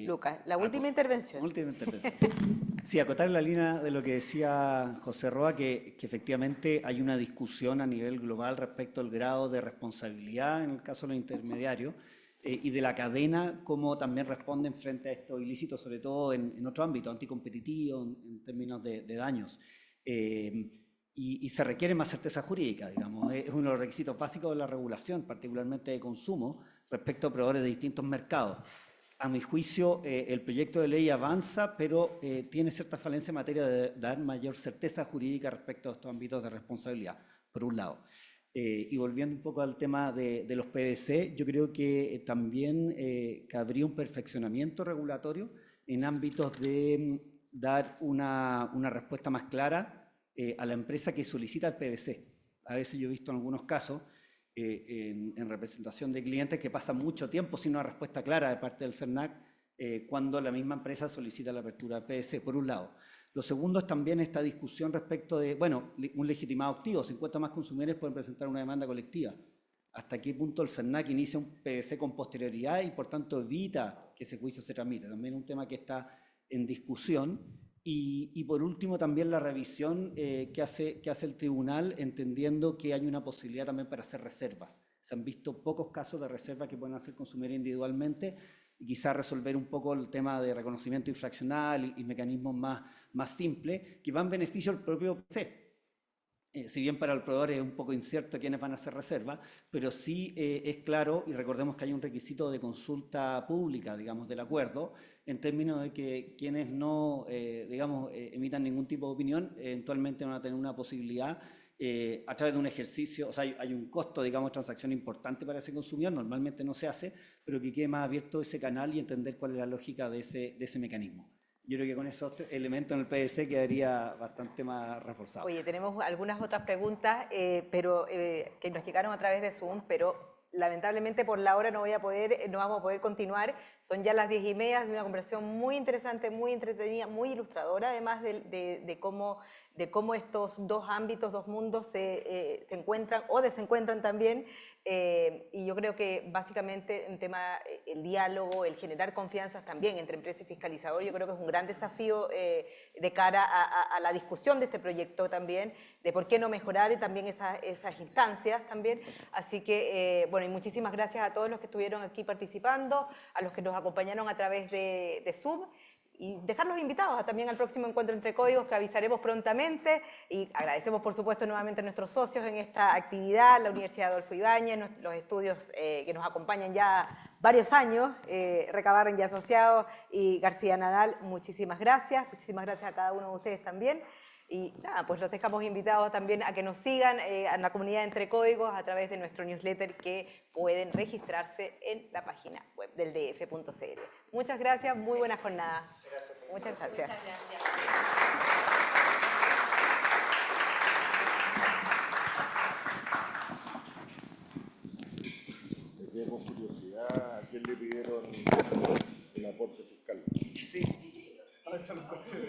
Lucas, la última intervención. Última intervención. Sí, acotar la línea de lo que decía José Roa, que efectivamente hay una discusión a nivel global respecto al grado de responsabilidad en el caso de los intermediarios y de la cadena, cómo también responden frente a estos ilícitos, sobre todo en otro ámbito, anticompetitivo, en términos de daños. Y se requiere más certeza jurídica, digamos. Es uno de los requisitos básicos de la regulación, particularmente de consumo, respecto a proveedores de distintos mercados. A mi juicio, el proyecto de ley avanza, pero tiene cierta falencia en materia de dar mayor certeza jurídica respecto a estos ámbitos de responsabilidad, por un lado. Y volviendo un poco al tema de los PVC, yo creo que también cabría un perfeccionamiento regulatorio en ámbitos de dar una respuesta más clara a la empresa que solicita el PVC. A veces yo he visto en algunos casos en representación de clientes que pasa mucho tiempo sin una respuesta clara de parte del CERNAC cuando la misma empresa solicita la apertura de PVC, por un lado. Lo segundo es también esta discusión respecto de, bueno, un legitimado activo, 50 más consumidores pueden presentar una demanda colectiva. ¿Hasta qué punto el CERNAC inicia un PVC con posterioridad y por tanto evita que ese juicio se tramite? También un tema que está en discusión. Y por último también la revisión que hace el tribunal, entendiendo que hay una posibilidad también para hacer reservas. Se han visto pocos casos de reservas que pueden hacer consumidores individualmente y quizás resolver un poco el tema de reconocimiento infraccional y mecanismos más simples que van en beneficio al propio PC. Si bien para el proveedor es un poco incierto quiénes van a hacer reservas, pero sí es claro, y recordemos que hay un requisito de consulta pública, digamos, del acuerdo, en términos de que quienes no, emitan ningún tipo de opinión, eventualmente van a tener una posibilidad a través de un ejercicio, o sea, hay un costo, digamos, de transacción importante para ese consumidor, normalmente no se hace, pero que quede más abierto ese canal y entender cuál es la lógica de ese mecanismo. Yo creo que con esos elementos en el PVC quedaría bastante más reforzado. Oye, tenemos algunas otras preguntas, pero que nos llegaron a través de Zoom, pero lamentablemente por la hora no vamos a poder continuar. Son ya las 10:30, es una conversación muy interesante, muy entretenida, muy ilustradora, además de cómo estos dos ámbitos, dos mundos se encuentran o desencuentran también. Y yo creo que básicamente un tema, el diálogo, el generar confianzas también entre empresa y fiscalizador, yo creo que es un gran desafío de cara a la discusión de este proyecto también, de por qué no mejorar y también esas instancias también. Así que, bueno, y muchísimas gracias a todos los que estuvieron aquí participando, a los que nos acompañaron a través de Zoom. Y dejarlos invitados también al próximo encuentro entre códigos que avisaremos prontamente, y agradecemos por supuesto nuevamente a nuestros socios en esta actividad, la Universidad Adolfo Ibáñez, los estudios que nos acompañan ya varios años, Recabarren y Asociados y García Nadal, muchísimas gracias a cada uno de ustedes también. Y nada, pues los dejamos invitados también a que nos sigan en la comunidad Entre Códigos a través de nuestro newsletter que pueden registrarse en la página web del df.cl. Muchas gracias, muy buena jornada. Muchas gracias. Me quedé con curiosidad, ¿a quién le pidieron el aporte fiscal? Sí, a eso lo considero.